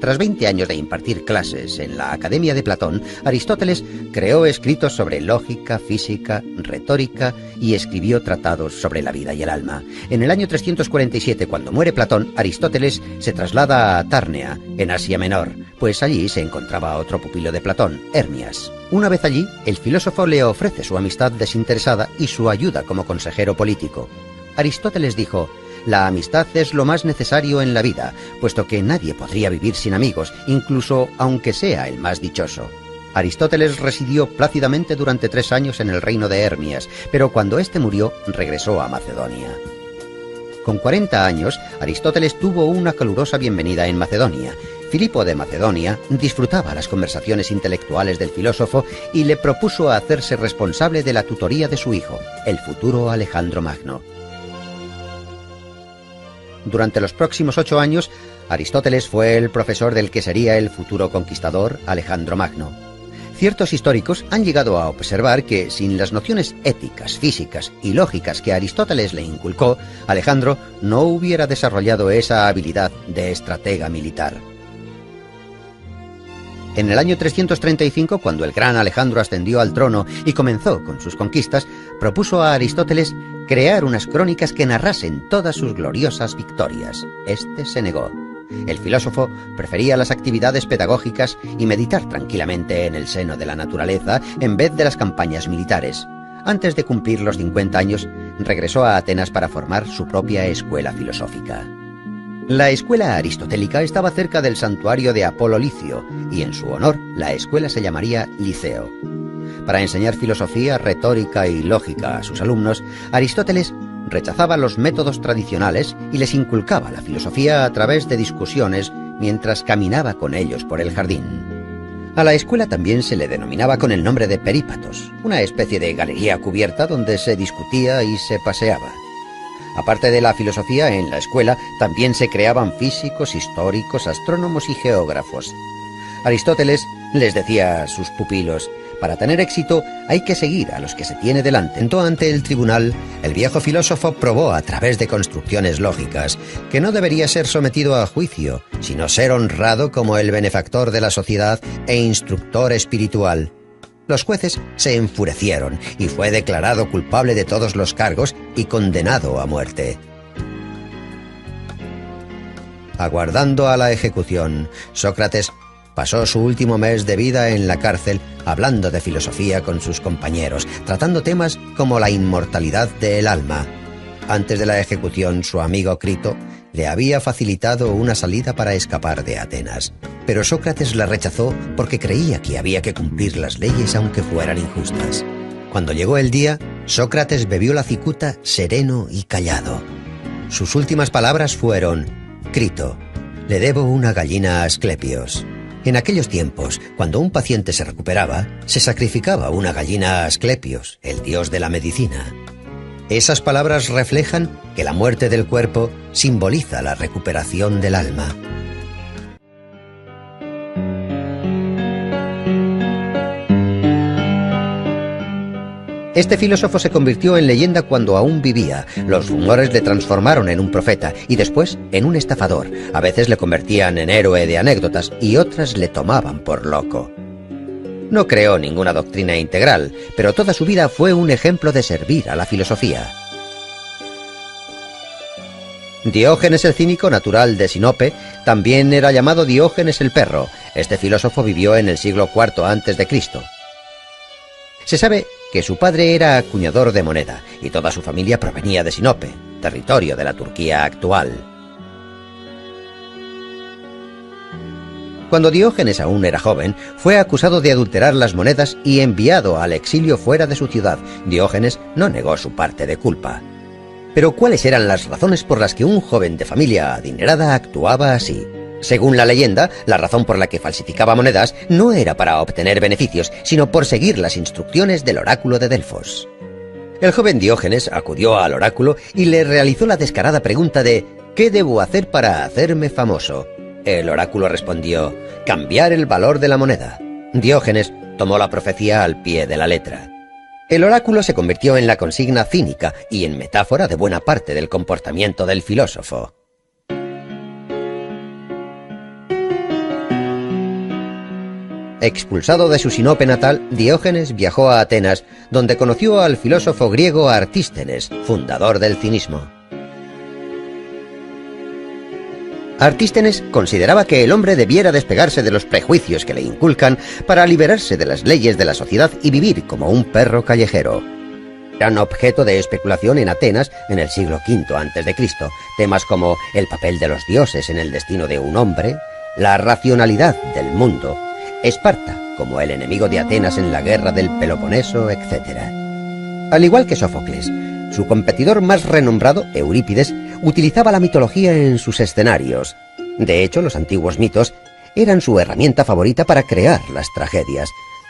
Tras 20 años de impartir clases en la Academia de Platón, Aristóteles creó escritos sobre lógica, física, retórica y escribió tratados sobre la vida y el alma. En el año 347, cuando muere Platón, Aristóteles se traslada a Tárnea, en Asia Menor, pues allí se encontraba otro pupilo de Platón, Hermias. Una vez allí, el filósofo le ofrece su amistad desinteresada y su ayuda como consejero político. Aristóteles dijo: la amistad es lo más necesario en la vida, puesto que nadie podría vivir sin amigos, incluso aunque sea el más dichoso. Aristóteles residió plácidamente durante 3 años en el reino de Hermias, pero cuando éste murió, regresó a Macedonia. Con 40 años, Aristóteles tuvo una calurosa bienvenida en Macedonia. Filipo de Macedonia disfrutaba las conversaciones intelectuales del filósofo y le propuso hacerse responsable de la tutoría de su hijo, el futuro Alejandro Magno. Durante los próximos 8 años, Aristóteles fue el profesor del que sería el futuro conquistador Alejandro Magno. Ciertos históricos han llegado a observar que, sin las nociones éticas, físicas y lógicas que Aristóteles le inculcó, Alejandro no hubiera desarrollado esa habilidad de estratega militar. En el año 335, cuando el gran Alejandro ascendió al trono y comenzó con sus conquistas, propuso a Aristóteles crear unas crónicas que narrasen todas sus gloriosas victorias. Este se negó. El filósofo prefería las actividades pedagógicas y meditar tranquilamente en el seno de la naturaleza en vez de las campañas militares. Antes de cumplir los 50 años, regresó a Atenas para formar su propia escuela filosófica. La escuela aristotélica estaba cerca del santuario de Apolo Licio, y en su honor la escuela se llamaría Liceo. Para enseñar filosofía, retórica y lógica a sus alumnos, Aristóteles rechazaba los métodos tradicionales y les inculcaba la filosofía a través de discusiones mientras caminaba con ellos por el jardín. A la escuela también se le denominaba con el nombre de perípatos, una especie de galería cubierta donde se discutía y se paseaba. Aparte de la filosofía, en la escuela también se creaban físicos, históricos, astrónomos y geógrafos. Aristóteles les decía a sus pupilos: para tener éxito hay que seguir a los que se tiene delante. Ante el tribunal, el viejo filósofo probó a través de construcciones lógicas que no debería ser sometido a juicio, sino ser honrado como el benefactor de la sociedad e instructor espiritual. Los jueces se enfurecieron y fue declarado culpable de todos los cargos y condenado a muerte. Aguardando a la ejecución, Sócrates pasó su último mes de vida en la cárcel hablando de filosofía con sus compañeros, tratando temas como la inmortalidad del alma. Antes de la ejecución, su amigo Crito le había facilitado una salida para escapar de Atenas, pero Sócrates la rechazó porque creía que había que cumplir las leyes aunque fueran injustas. Cuando llegó el día, Sócrates bebió la cicuta sereno y callado. Sus últimas palabras fueron: Crito, le debo una gallina a Asclepios. En aquellos tiempos, cuando un paciente se recuperaba, se sacrificaba una gallina a Asclepios, el dios de la medicina. Esas palabras reflejan que la muerte del cuerpo simboliza la recuperación del alma. Este filósofo se convirtió en leyenda cuando aún vivía. Los rumores le transformaron en un profeta y después en un estafador. A veces le convertían en héroe de anécdotas y otras le tomaban por loco. No creó ninguna doctrina integral, pero toda su vida fue un ejemplo de servir a la filosofía. Diógenes el cínico, natural de Sinope, también era llamado Diógenes el perro. Este filósofo vivió en el siglo IV a.C. Se sabe que su padre era acuñador de moneda y toda su familia provenía de Sinope, territorio de la Turquía actual. Cuando Diógenes aún era joven, fue acusado de adulterar las monedas y enviado al exilio fuera de su ciudad. Diógenes no negó su parte de culpa. Pero ¿cuáles eran las razones por las que un joven de familia adinerada actuaba así? Según la leyenda, la razón por la que falsificaba monedas no era para obtener beneficios, sino por seguir las instrucciones del oráculo de Delfos. El joven Diógenes acudió al oráculo y le realizó la descarada pregunta de ¿qué debo hacer para hacerme famoso? El oráculo respondió: cambiar el valor de la moneda. Diógenes tomó la profecía al pie de la letra. El oráculo se convirtió en la consigna cínica y en metáfora de buena parte del comportamiento del filósofo. Expulsado de su Sinope natal, Diógenes viajó a Atenas, donde conoció al filósofo griego Artístenes, fundador del cinismo. Artístenes consideraba que el hombre debiera despegarse de los prejuicios que le inculcan para liberarse de las leyes de la sociedad y vivir como un perro callejero. Eran objeto de especulación en Atenas en el siglo V a.C., temas como el papel de los dioses en el destino de un hombre, la racionalidad del mundo, Esparta como el enemigo de Atenas en la guerra del Peloponeso, etc. Al igual que Sófocles, su competidor más renombrado, Eurípides, utilizaba la mitología en sus escenarios. De hecho, los antiguos mitos eran su herramienta favorita para crear las tragedias.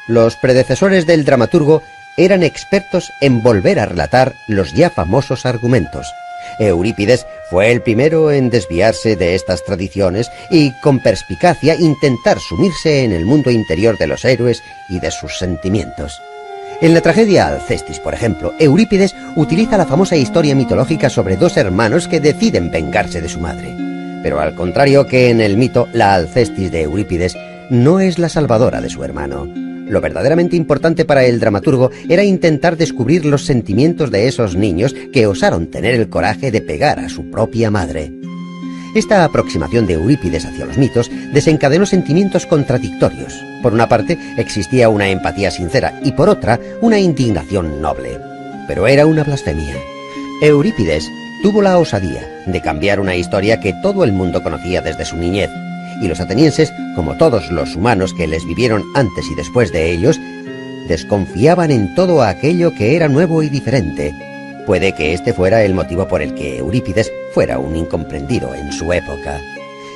Los predecesores del dramaturgo eran expertos en volver a relatar los ya famosos argumentos. Eurípides fue el primero en desviarse de estas tradiciones y, con perspicacia, intentar sumirse en el mundo interior de los héroes y de sus sentimientos. En la tragedia Alcestis, por ejemplo, Eurípides utiliza la famosa historia mitológica sobre dos hermanos que deciden vengarse de su madre. Pero al contrario que en el mito, la Alcestis de Eurípides no es la salvadora de su hermano. Lo verdaderamente importante para el dramaturgo era intentar descubrir los sentimientos de esos niños que osaron tener el coraje de pegar a su propia madre. Esta aproximación de Eurípides hacia los mitos desencadenó sentimientos contradictorios. Por una parte, existía una empatía sincera y por otra, una indignación noble. Pero era una blasfemia. Eurípides tuvo la osadía de cambiar una historia que todo el mundo conocía desde su niñez, y los atenienses, como todos los humanos que les vivieron antes y después de ellos, desconfiaban en todo aquello que era nuevo y diferente. Puede que este fuera el motivo por el que Eurípides fuera un incomprendido en su época.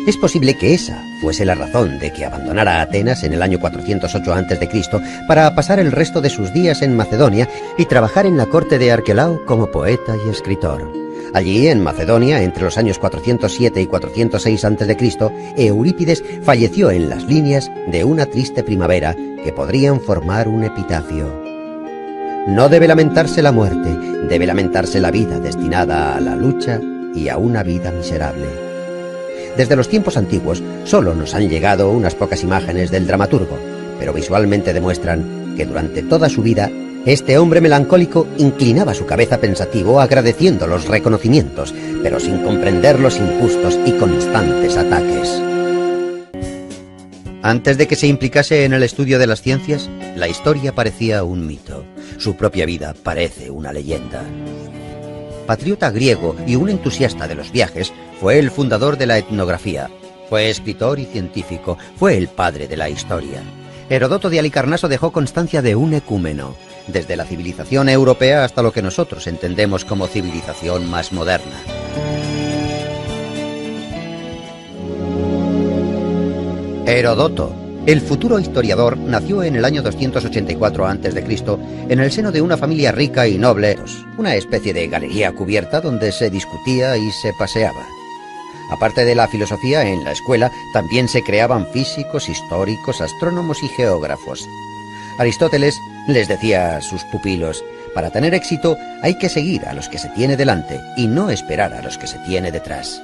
Es posible que esa fuese la razón de que abandonara Atenas en el año 408 a.C. para pasar el resto de sus días en Macedonia y trabajar en la corte de Arquelao como poeta y escritor. Allí, en Macedonia, entre los años 407 y 406 a.C., Eurípides falleció en las líneas de una triste primavera que podrían formar un epitafio. No debe lamentarse la muerte, debe lamentarse la vida destinada a la lucha y a una vida miserable. Desde los tiempos antiguos solo nos han llegado unas pocas imágenes del dramaturgo, pero visualmente demuestran que durante toda su vida este hombre melancólico inclinaba su cabeza pensativo agradeciendo los reconocimientos, pero sin comprender los injustos y constantes ataques. Antes de que se implicase en el estudio de las ciencias, la historia parecía un mito. Su propia vida parece una leyenda. Patriota griego y un entusiasta de los viajes, fue el fundador de la etnografía. Fue escritor y científico, fue el padre de la historia. Heródoto de Halicarnaso dejó constancia de un ecúmeno, desde la civilización europea hasta lo que nosotros entendemos como civilización más moderna. Heródoto, el futuro historiador, nació en el año 284 a.C. en el seno de una familia rica y noble, una especie de galería cubierta donde se discutía y se paseaba. Aparte de la filosofía, en la escuela también se creaban físicos, históricos, astrónomos y geógrafos. Aristóteles les decía a sus pupilos: para tener éxito hay que seguir a los que se tiene delante y no esperar a los que se tiene detrás.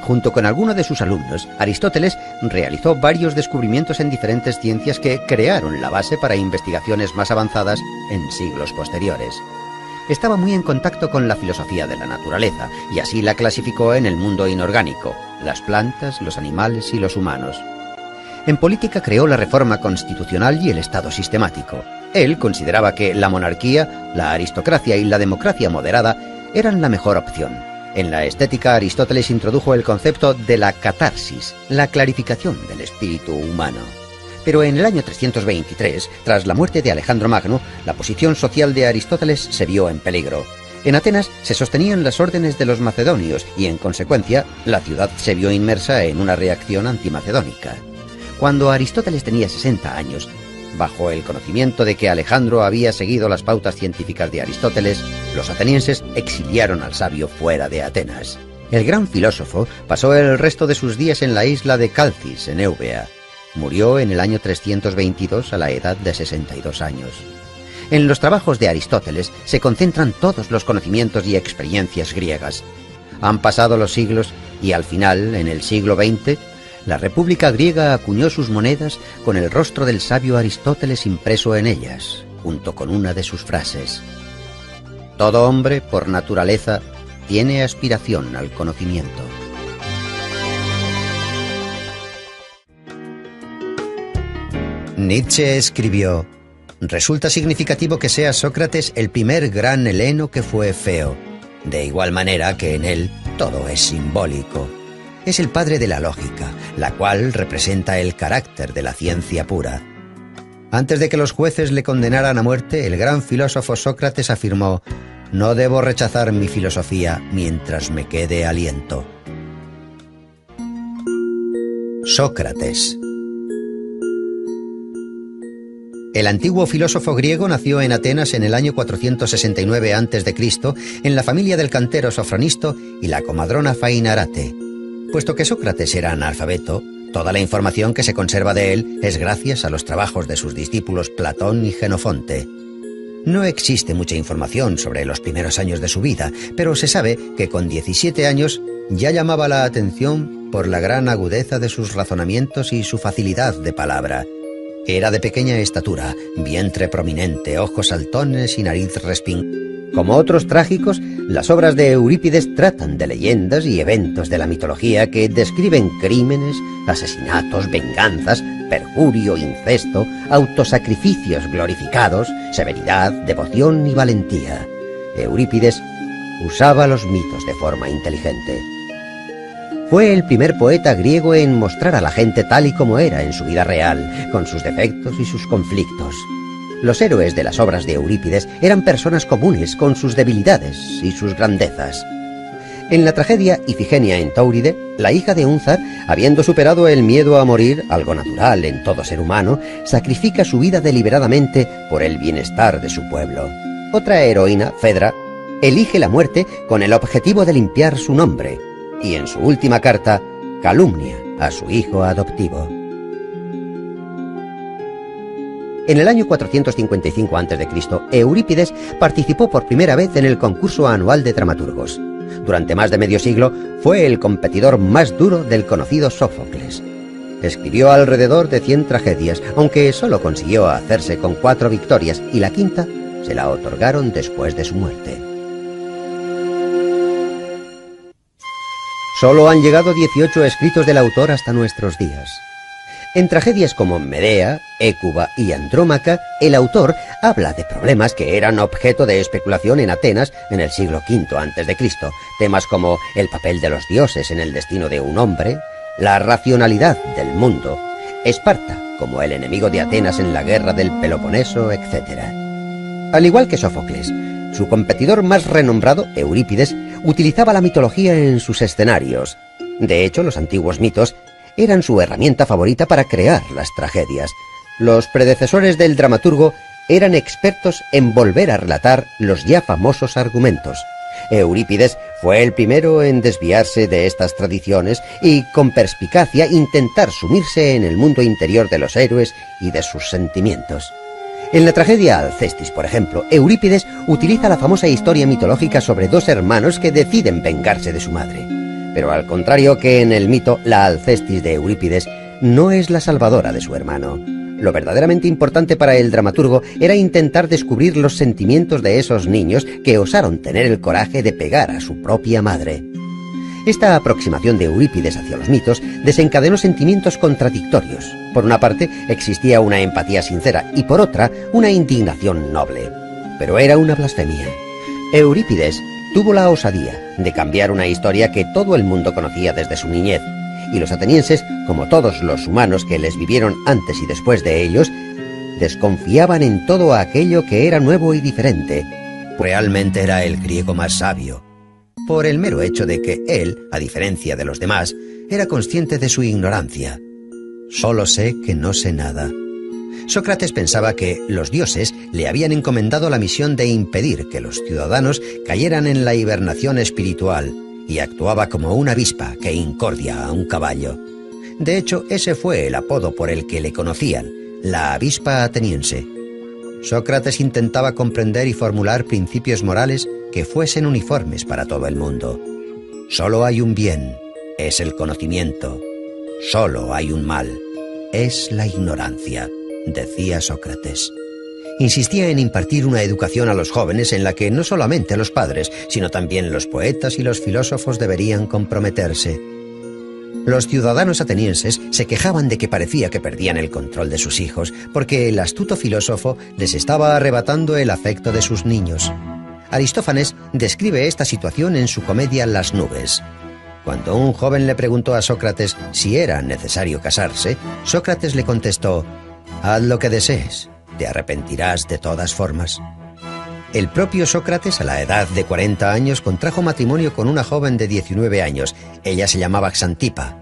Junto con algunos de sus alumnos, Aristóteles realizó varios descubrimientos en diferentes ciencias que crearon la base para investigaciones más avanzadas en siglos posteriores. Estaba muy en contacto con la filosofía de la naturaleza y así la clasificó en el mundo inorgánico, las plantas, los animales y los humanos. En política creó la reforma constitucional y el Estado sistemático. Él consideraba que la monarquía, la aristocracia y la democracia moderada eran la mejor opción. En la estética, Aristóteles introdujo el concepto de la catarsis, la clarificación del espíritu humano. Pero en el año 323, tras la muerte de Alejandro Magno, la posición social de Aristóteles se vio en peligro. En Atenas se sostenían las órdenes de los macedonios y, en consecuencia, la ciudad se vio inmersa en una reacción antimacedónica. Cuando Aristóteles tenía 60 años, bajo el conocimiento de que Alejandro había seguido las pautas científicas de Aristóteles, los atenienses exiliaron al sabio fuera de Atenas. El gran filósofo pasó el resto de sus días en la isla de Calcis, en Eubea. Murió en el año 322 a la edad de 62 años. En los trabajos de Aristóteles se concentran todos los conocimientos y experiencias griegas. Han pasado los siglos y al final, en el siglo XX, la República griega acuñó sus monedas con el rostro del sabio Aristóteles impreso en ellas, junto con una de sus frases. Todo hombre, por naturaleza, tiene aspiración al conocimiento. Nietzsche escribió: resulta significativo que sea Sócrates el primer gran heleno que fue feo, de igual manera que en él todo es simbólico. Es el padre de la lógica, la cual representa el carácter de la ciencia pura. Antes de que los jueces le condenaran a muerte, el gran filósofo Sócrates afirmó: no debo rechazar mi filosofía mientras me quede aliento. Sócrates. El antiguo filósofo griego nació en Atenas en el año 469 a.C., en la familia del cantero Sofronisto y la comadrona Fainarate. Puesto que Sócrates era analfabeto, toda la información que se conserva de él es gracias a los trabajos de sus discípulos Platón y Jenofonte. No existe mucha información sobre los primeros años de su vida, pero se sabe que con 17 años ya llamaba la atención por la gran agudeza de sus razonamientos y su facilidad de palabra. Era de pequeña estatura, vientre prominente, ojos saltones y nariz respingada. Como otros trágicos, las obras de Eurípides tratan de leyendas y eventos de la mitología que describen crímenes, asesinatos, venganzas, perjurio, incesto, autosacrificios glorificados, severidad, devoción y valentía. Eurípides usaba los mitos de forma inteligente. Fue el primer poeta griego en mostrar a la gente tal y como era en su vida real, con sus defectos y sus conflictos. Los héroes de las obras de Eurípides eran personas comunes con sus debilidades y sus grandezas. En la tragedia Ifigenia en Táuride, la hija de Únzar, habiendo superado el miedo a morir, algo natural en todo ser humano, sacrifica su vida deliberadamente por el bienestar de su pueblo. Otra heroína, Fedra, elige la muerte con el objetivo de limpiar su nombre, y en su última carta calumnia a su hijo adoptivo. En el año 455 a.C., Eurípides participó por primera vez en el concurso anual de dramaturgos. Durante más de medio siglo fue el competidor más duro del conocido Sófocles. Escribió alrededor de 100 tragedias, aunque solo consiguió hacerse con 4 victorias y la quinta se la otorgaron después de su muerte. Solo han llegado 18 escritos del autor hasta nuestros días. En tragedias como Medea, Hécuba y Andrómaca, el autor habla de problemas que eran objeto de especulación en Atenas en el siglo V a.C., temas como el papel de los dioses en el destino de un hombre, la racionalidad del mundo, Esparta como el enemigo de Atenas en la guerra del Peloponeso, etc. Al igual que Sófocles, su competidor más renombrado, Eurípides, utilizaba la mitología en sus escenarios. De hecho, los antiguos mitos eran su herramienta favorita para crear las tragedias. Los predecesores del dramaturgo eran expertos en volver a relatar los ya famosos argumentos. Eurípides fue el primero en desviarse de estas tradiciones y, con perspicacia, intentar sumirse en el mundo interior de los héroes y de sus sentimientos. En la tragedia Alcestis, por ejemplo, Eurípides utiliza la famosa historia mitológica sobre 2 hermanos que deciden vengarse de su madre. Pero al contrario que en el mito, la Alcestis de Eurípides no es la salvadora de su hermano. Lo verdaderamente importante para el dramaturgo era intentar descubrir los sentimientos de esos niños que osaron tener el coraje de pegar a su propia madre. Esta aproximación de Eurípides hacia los mitos desencadenó sentimientos contradictorios. Por una parte, existía una empatía sincera y por otra, una indignación noble. Pero era una blasfemia. Eurípides tuvo la osadía, de cambiar una historia que todo el mundo conocía desde su niñez, y los atenienses, como todos los humanos que les vivieron antes y después de ellos, desconfiaban en todo aquello que era nuevo y diferente. Realmente era el griego más sabio, por el mero hecho de que él, a diferencia de los demás, era consciente de su ignorancia. Solo sé que no sé nada. Sócrates pensaba que los dioses le habían encomendado la misión de impedir que los ciudadanos cayeran en la hibernación espiritual, y actuaba como una avispa que incordia a un caballo. De hecho, ese fue el apodo por el que le conocían, la avispa ateniense. Sócrates intentaba comprender y formular principios morales que fuesen uniformes para todo el mundo. Solo hay un bien, es el conocimiento. Solo hay un mal, es la ignorancia, decía Sócrates. Insistía en impartir una educación a los jóvenes en la que no solamente los padres, sino también los poetas y los filósofos deberían comprometerse. Los ciudadanos atenienses se quejaban de que parecía que perdían el control de sus hijos, porque el astuto filósofo les estaba arrebatando el afecto de sus niños. Aristófanes describe esta situación en su comedia Las nubes. Cuando un joven le preguntó a Sócrates si era necesario casarse, Sócrates le contestó: «Haz lo que desees, te arrepentirás de todas formas». El propio Sócrates, a la edad de 40 años, contrajo matrimonio con una joven de 19 años. Ella se llamaba Xantipa.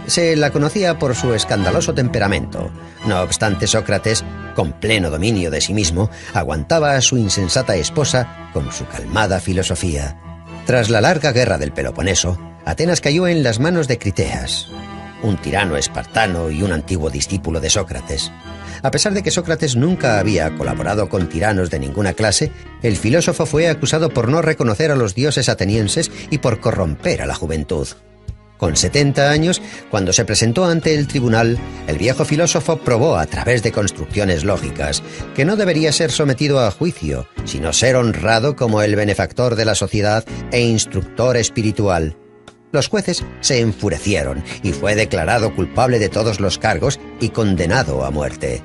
Se la conocía por su escandaloso temperamento. No obstante, Sócrates, con pleno dominio de sí mismo, aguantaba a su insensata esposa con su calmada filosofía. Tras la larga guerra del Peloponeso, Atenas cayó en las manos de Criteas, un tirano espartano y un antiguo discípulo de Sócrates. A pesar de que Sócrates nunca había colaborado con tiranos de ninguna clase, el filósofo fue acusado por no reconocer a los dioses atenienses y por corromper a la juventud. Con 70 años, cuando se presentó ante el tribunal, el viejo filósofo probó a través de construcciones lógicas que no debería ser sometido a juicio, sino ser honrado como el benefactor de la sociedad e instructor espiritual. Los jueces se enfurecieron y fue declarado culpable de todos los cargos y condenado a muerte.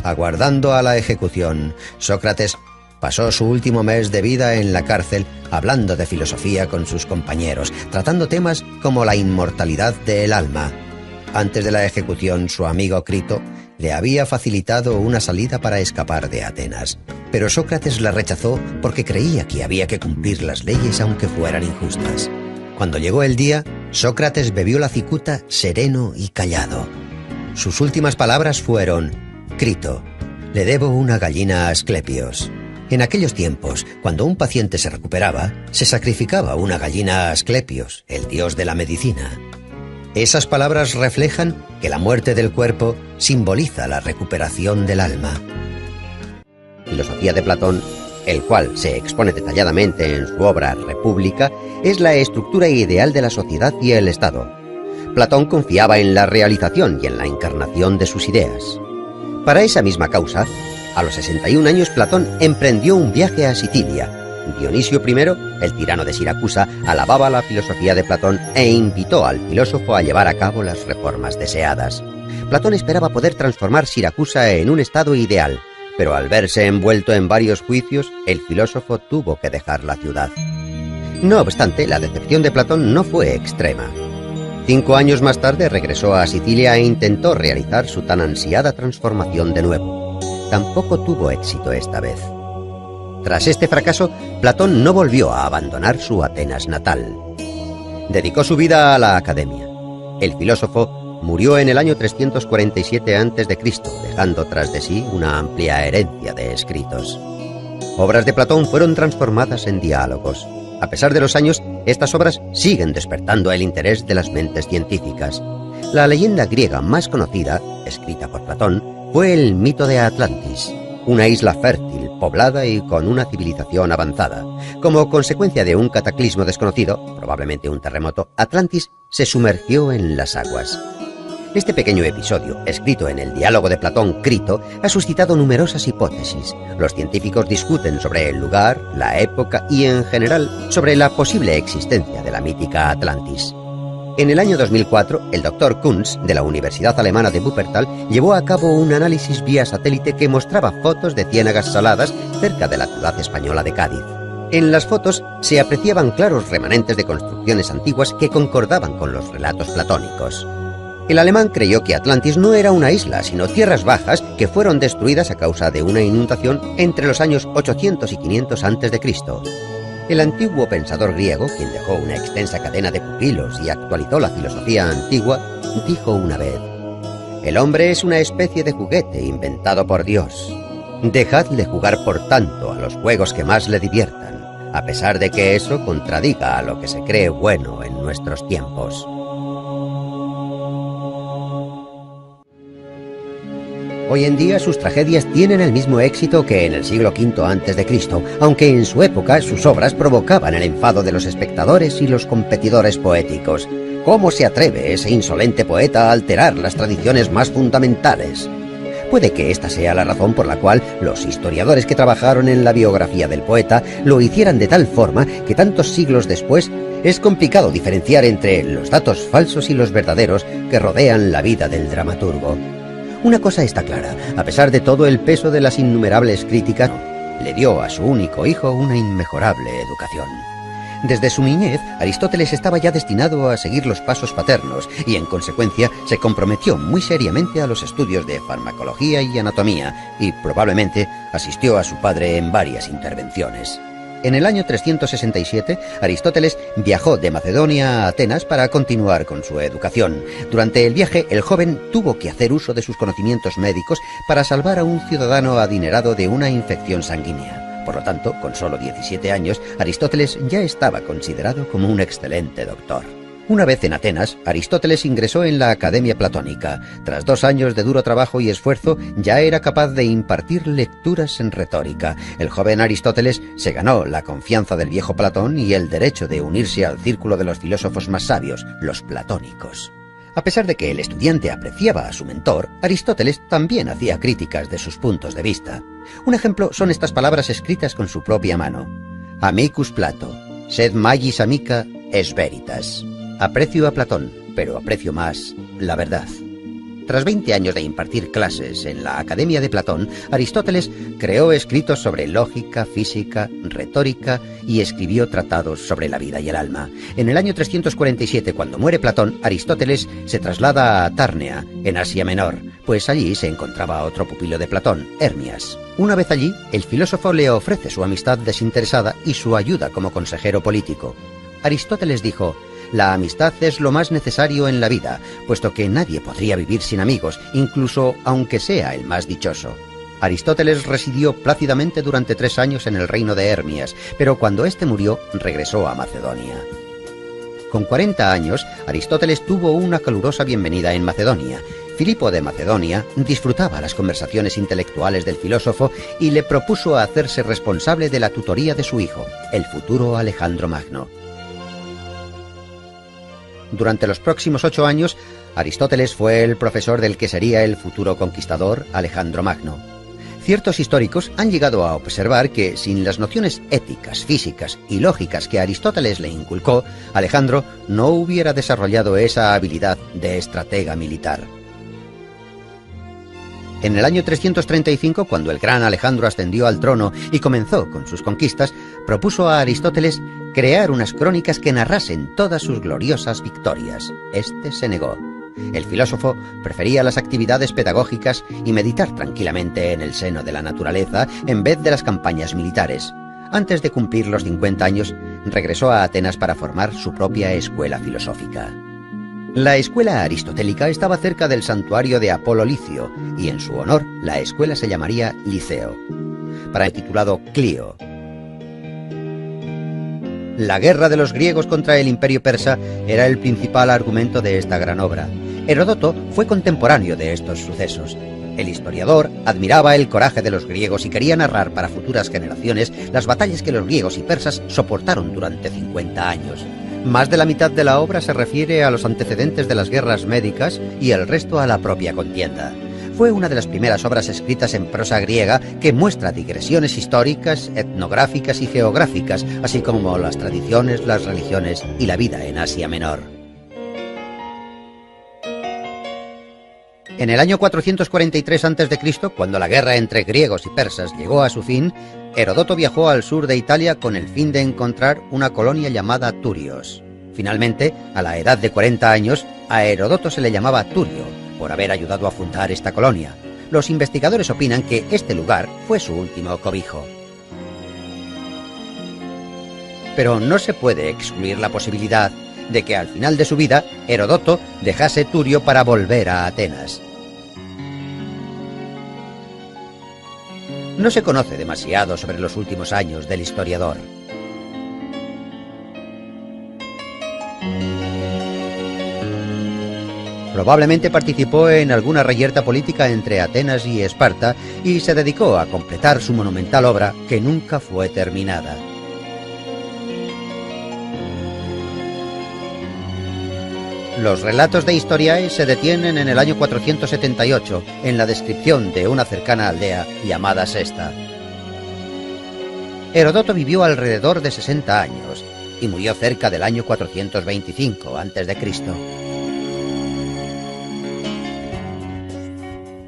Aguardando a la ejecución, Sócrates pasó su último mes de vida en la cárcel hablando de filosofía con sus compañeros, tratando temas como la inmortalidad del alma. Antes de la ejecución, su amigo Crito le había facilitado una salida para escapar de Atenas, pero Sócrates la rechazó porque creía que había que cumplir las leyes aunque fueran injustas. Cuando llegó el día, Sócrates bebió la cicuta sereno y callado. Sus últimas palabras fueron: «Crito, le debo una gallina a Asclepios». En aquellos tiempos, cuando un paciente se recuperaba, se sacrificaba una gallina a Asclepios, el dios de la medicina. Esas palabras reflejan que la muerte del cuerpo simboliza la recuperación del alma. Filosofía de Platón, el cual se expone detalladamente en su obra República, es la estructura ideal de la sociedad y el Estado. Platón confiaba en la realización y en la encarnación de sus ideas. Para esa misma causa, a los 61 años Platón emprendió un viaje a Sicilia. Dionisio I, el tirano de Siracusa, alababa la filosofía de Platón e invitó al filósofo a llevar a cabo las reformas deseadas. Platón esperaba poder transformar Siracusa en un estado ideal, pero al verse envuelto en varios juicios, el filósofo tuvo que dejar la ciudad. No obstante, la decepción de Platón no fue extrema. 5 años más tarde regresó a Sicilia e intentó realizar su tan ansiada transformación de nuevo. Tampoco tuvo éxito esta vez. Tras este fracaso, Platón no volvió a abandonar su Atenas natal. Dedicó su vida a la academia. El filósofo murió en el año 347 a.C., dejando tras de sí una amplia herencia de escritos. Obras de Platón fueron transformadas en diálogos. A pesar de los años, estas obras siguen despertando el interés de las mentes científicas. La leyenda griega más conocida, escrita por Platón, fue el mito de Atlantis, una isla fértil, poblada y con una civilización avanzada. Como consecuencia de un cataclismo desconocido, probablemente un terremoto, Atlantis se sumergió en las aguas. Este pequeño episodio, escrito en el diálogo de Platón Crito, ha suscitado numerosas hipótesis. Los científicos discuten sobre el lugar, la época y, en general, sobre la posible existencia de la mítica Atlantis. En el año 2004, el Dr. Kunz, de la Universidad Alemana de Wuppertal, llevó a cabo un análisis vía satélite que mostraba fotos de ciénagas saladas cerca de la ciudad española de Cádiz. En las fotos se apreciaban claros remanentes de construcciones antiguas que concordaban con los relatos platónicos. El alemán creyó que Atlantis no era una isla, sino tierras bajas que fueron destruidas a causa de una inundación entre los años 800 y 500 a.C. El antiguo pensador griego, quien dejó una extensa cadena de pupilos y actualizó la filosofía antigua, dijo una vez: «El hombre es una especie de juguete inventado por Dios. Dejadle jugar por tanto a los juegos que más le diviertan, a pesar de que eso contradiga a lo que se cree bueno en nuestros tiempos». Hoy en día sus tragedias tienen el mismo éxito que en el siglo V a.C., aunque en su época sus obras provocaban el enfado de los espectadores y los competidores poéticos. ¿Cómo se atreve ese insolente poeta a alterar las tradiciones más fundamentales? Puede que esta sea la razón por la cual los historiadores que trabajaron en la biografía del poeta lo hicieran de tal forma que tantos siglos después es complicado diferenciar entre los datos falsos y los verdaderos que rodean la vida del dramaturgo. Una cosa está clara: a pesar de todo el peso de las innumerables críticas, le dio a su único hijo una inmejorable educación. Desde su niñez, Aristóteles estaba ya destinado a seguir los pasos paternos y, en consecuencia, se comprometió muy seriamente a los estudios de farmacología y anatomía y, probablemente, asistió a su padre en varias intervenciones. En el año 367, Aristóteles viajó de Macedonia a Atenas para continuar con su educación. Durante el viaje, el joven tuvo que hacer uso de sus conocimientos médicos para salvar a un ciudadano adinerado de una infección sanguínea. Por lo tanto, con solo 17 años, Aristóteles ya estaba considerado como un excelente doctor. Una vez en Atenas, Aristóteles ingresó en la Academia Platónica. Tras 2 años de duro trabajo y esfuerzo, ya era capaz de impartir lecturas en retórica. El joven Aristóteles se ganó la confianza del viejo Platón y el derecho de unirse al círculo de los filósofos más sabios, los platónicos. A pesar de que el estudiante apreciaba a su mentor, Aristóteles también hacía críticas de sus puntos de vista. Un ejemplo son estas palabras escritas con su propia mano: Amicus Plato, sed magis amica es veritas. Aprecio a Platón, pero aprecio más la verdad. Tras 20 años de impartir clases en la Academia de Platón, Aristóteles creó escritos sobre lógica, física, retórica y escribió tratados sobre la vida y el alma. En el año 347, cuando muere Platón, Aristóteles se traslada a Tárnea, en Asia Menor, pues allí se encontraba otro pupilo de Platón, Hermias. Una vez allí, el filósofo le ofrece su amistad desinteresada y su ayuda como consejero político. Aristóteles dijo: «La amistad es lo más necesario en la vida, puesto que nadie podría vivir sin amigos, incluso aunque sea el más dichoso». Aristóteles residió plácidamente durante 3 años en el reino de Hermias, pero cuando éste murió, regresó a Macedonia. Con 40 años, Aristóteles tuvo una calurosa bienvenida en Macedonia. Filipo de Macedonia disfrutaba las conversaciones intelectuales del filósofo y le propuso hacerse responsable de la tutoría de su hijo, el futuro Alejandro Magno. Durante los próximos 8 años, Aristóteles fue el profesor del que sería el futuro conquistador Alejandro Magno. Ciertos históricos han llegado a observar que, sin las nociones éticas, físicas y lógicas que Aristóteles le inculcó, Alejandro no hubiera desarrollado esa habilidad de estratega militar. En el año 335, cuando el gran Alejandro ascendió al trono y comenzó con sus conquistas, propuso a Aristóteles crear unas crónicas que narrasen todas sus gloriosas victorias. Este se negó. El filósofo prefería las actividades pedagógicas y meditar tranquilamente en el seno de la naturaleza en vez de las campañas militares. Antes de cumplir los 50 años, regresó a Atenas para formar su propia escuela filosófica. La escuela aristotélica estaba cerca del santuario de Apolo Licio, y en su honor la escuela se llamaría Liceo, para el titulado Clío. La guerra de los griegos contra el imperio persa era el principal argumento de esta gran obra. Heródoto fue contemporáneo de estos sucesos. El historiador admiraba el coraje de los griegos y quería narrar para futuras generaciones las batallas que los griegos y persas soportaron durante 50 años. Más de la mitad de la obra se refiere a los antecedentes de las guerras médicas y el resto a la propia contienda. Fue una de las primeras obras escritas en prosa griega que muestra digresiones históricas, etnográficas y geográficas, así como las tradiciones, las religiones y la vida en Asia Menor. En el año 443 a.C., cuando la guerra entre griegos y persas llegó a su fin, Heródoto viajó al sur de Italia con el fin de encontrar una colonia llamada Turios. Finalmente, a la edad de 40 años, a Heródoto se le llamaba Turio, por haber ayudado a fundar esta colonia. Los investigadores opinan que este lugar fue su último cobijo. Pero no se puede excluir la posibilidad de que al final de su vida, Heródoto dejase Turio para volver a Atenas. No se conoce demasiado sobre los últimos años del historiador. Probablemente participó en alguna reyerta política entre Atenas y Esparta y se dedicó a completar su monumental obra que nunca fue terminada. Los relatos de Historiae se detienen en el año 478, en la descripción de una cercana aldea llamada Sesta. Heródoto vivió alrededor de 60 años y murió cerca del año 425 a.C.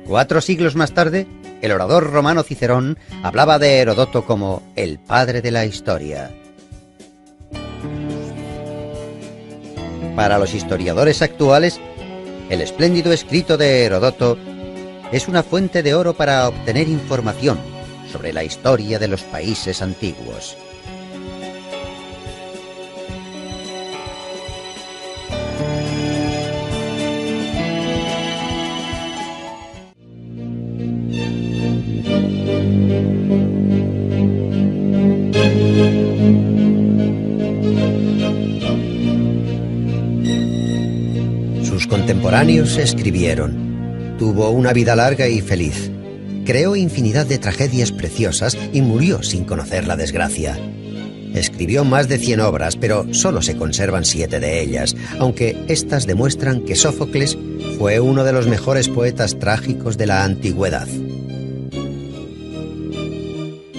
4 siglos más tarde, el orador romano Cicerón hablaba de Heródoto como el padre de la historia. Para los historiadores actuales, el espléndido escrito de Heródoto es una fuente de oro para obtener información sobre la historia de los países antiguos. Sus contemporáneos escribieron: tuvo una vida larga y feliz, creó infinidad de tragedias preciosas y murió sin conocer la desgracia. Escribió más de 100 obras, pero solo se conservan 7 de ellas, aunque éstas demuestran que Sófocles fue uno de los mejores poetas trágicos de la antigüedad.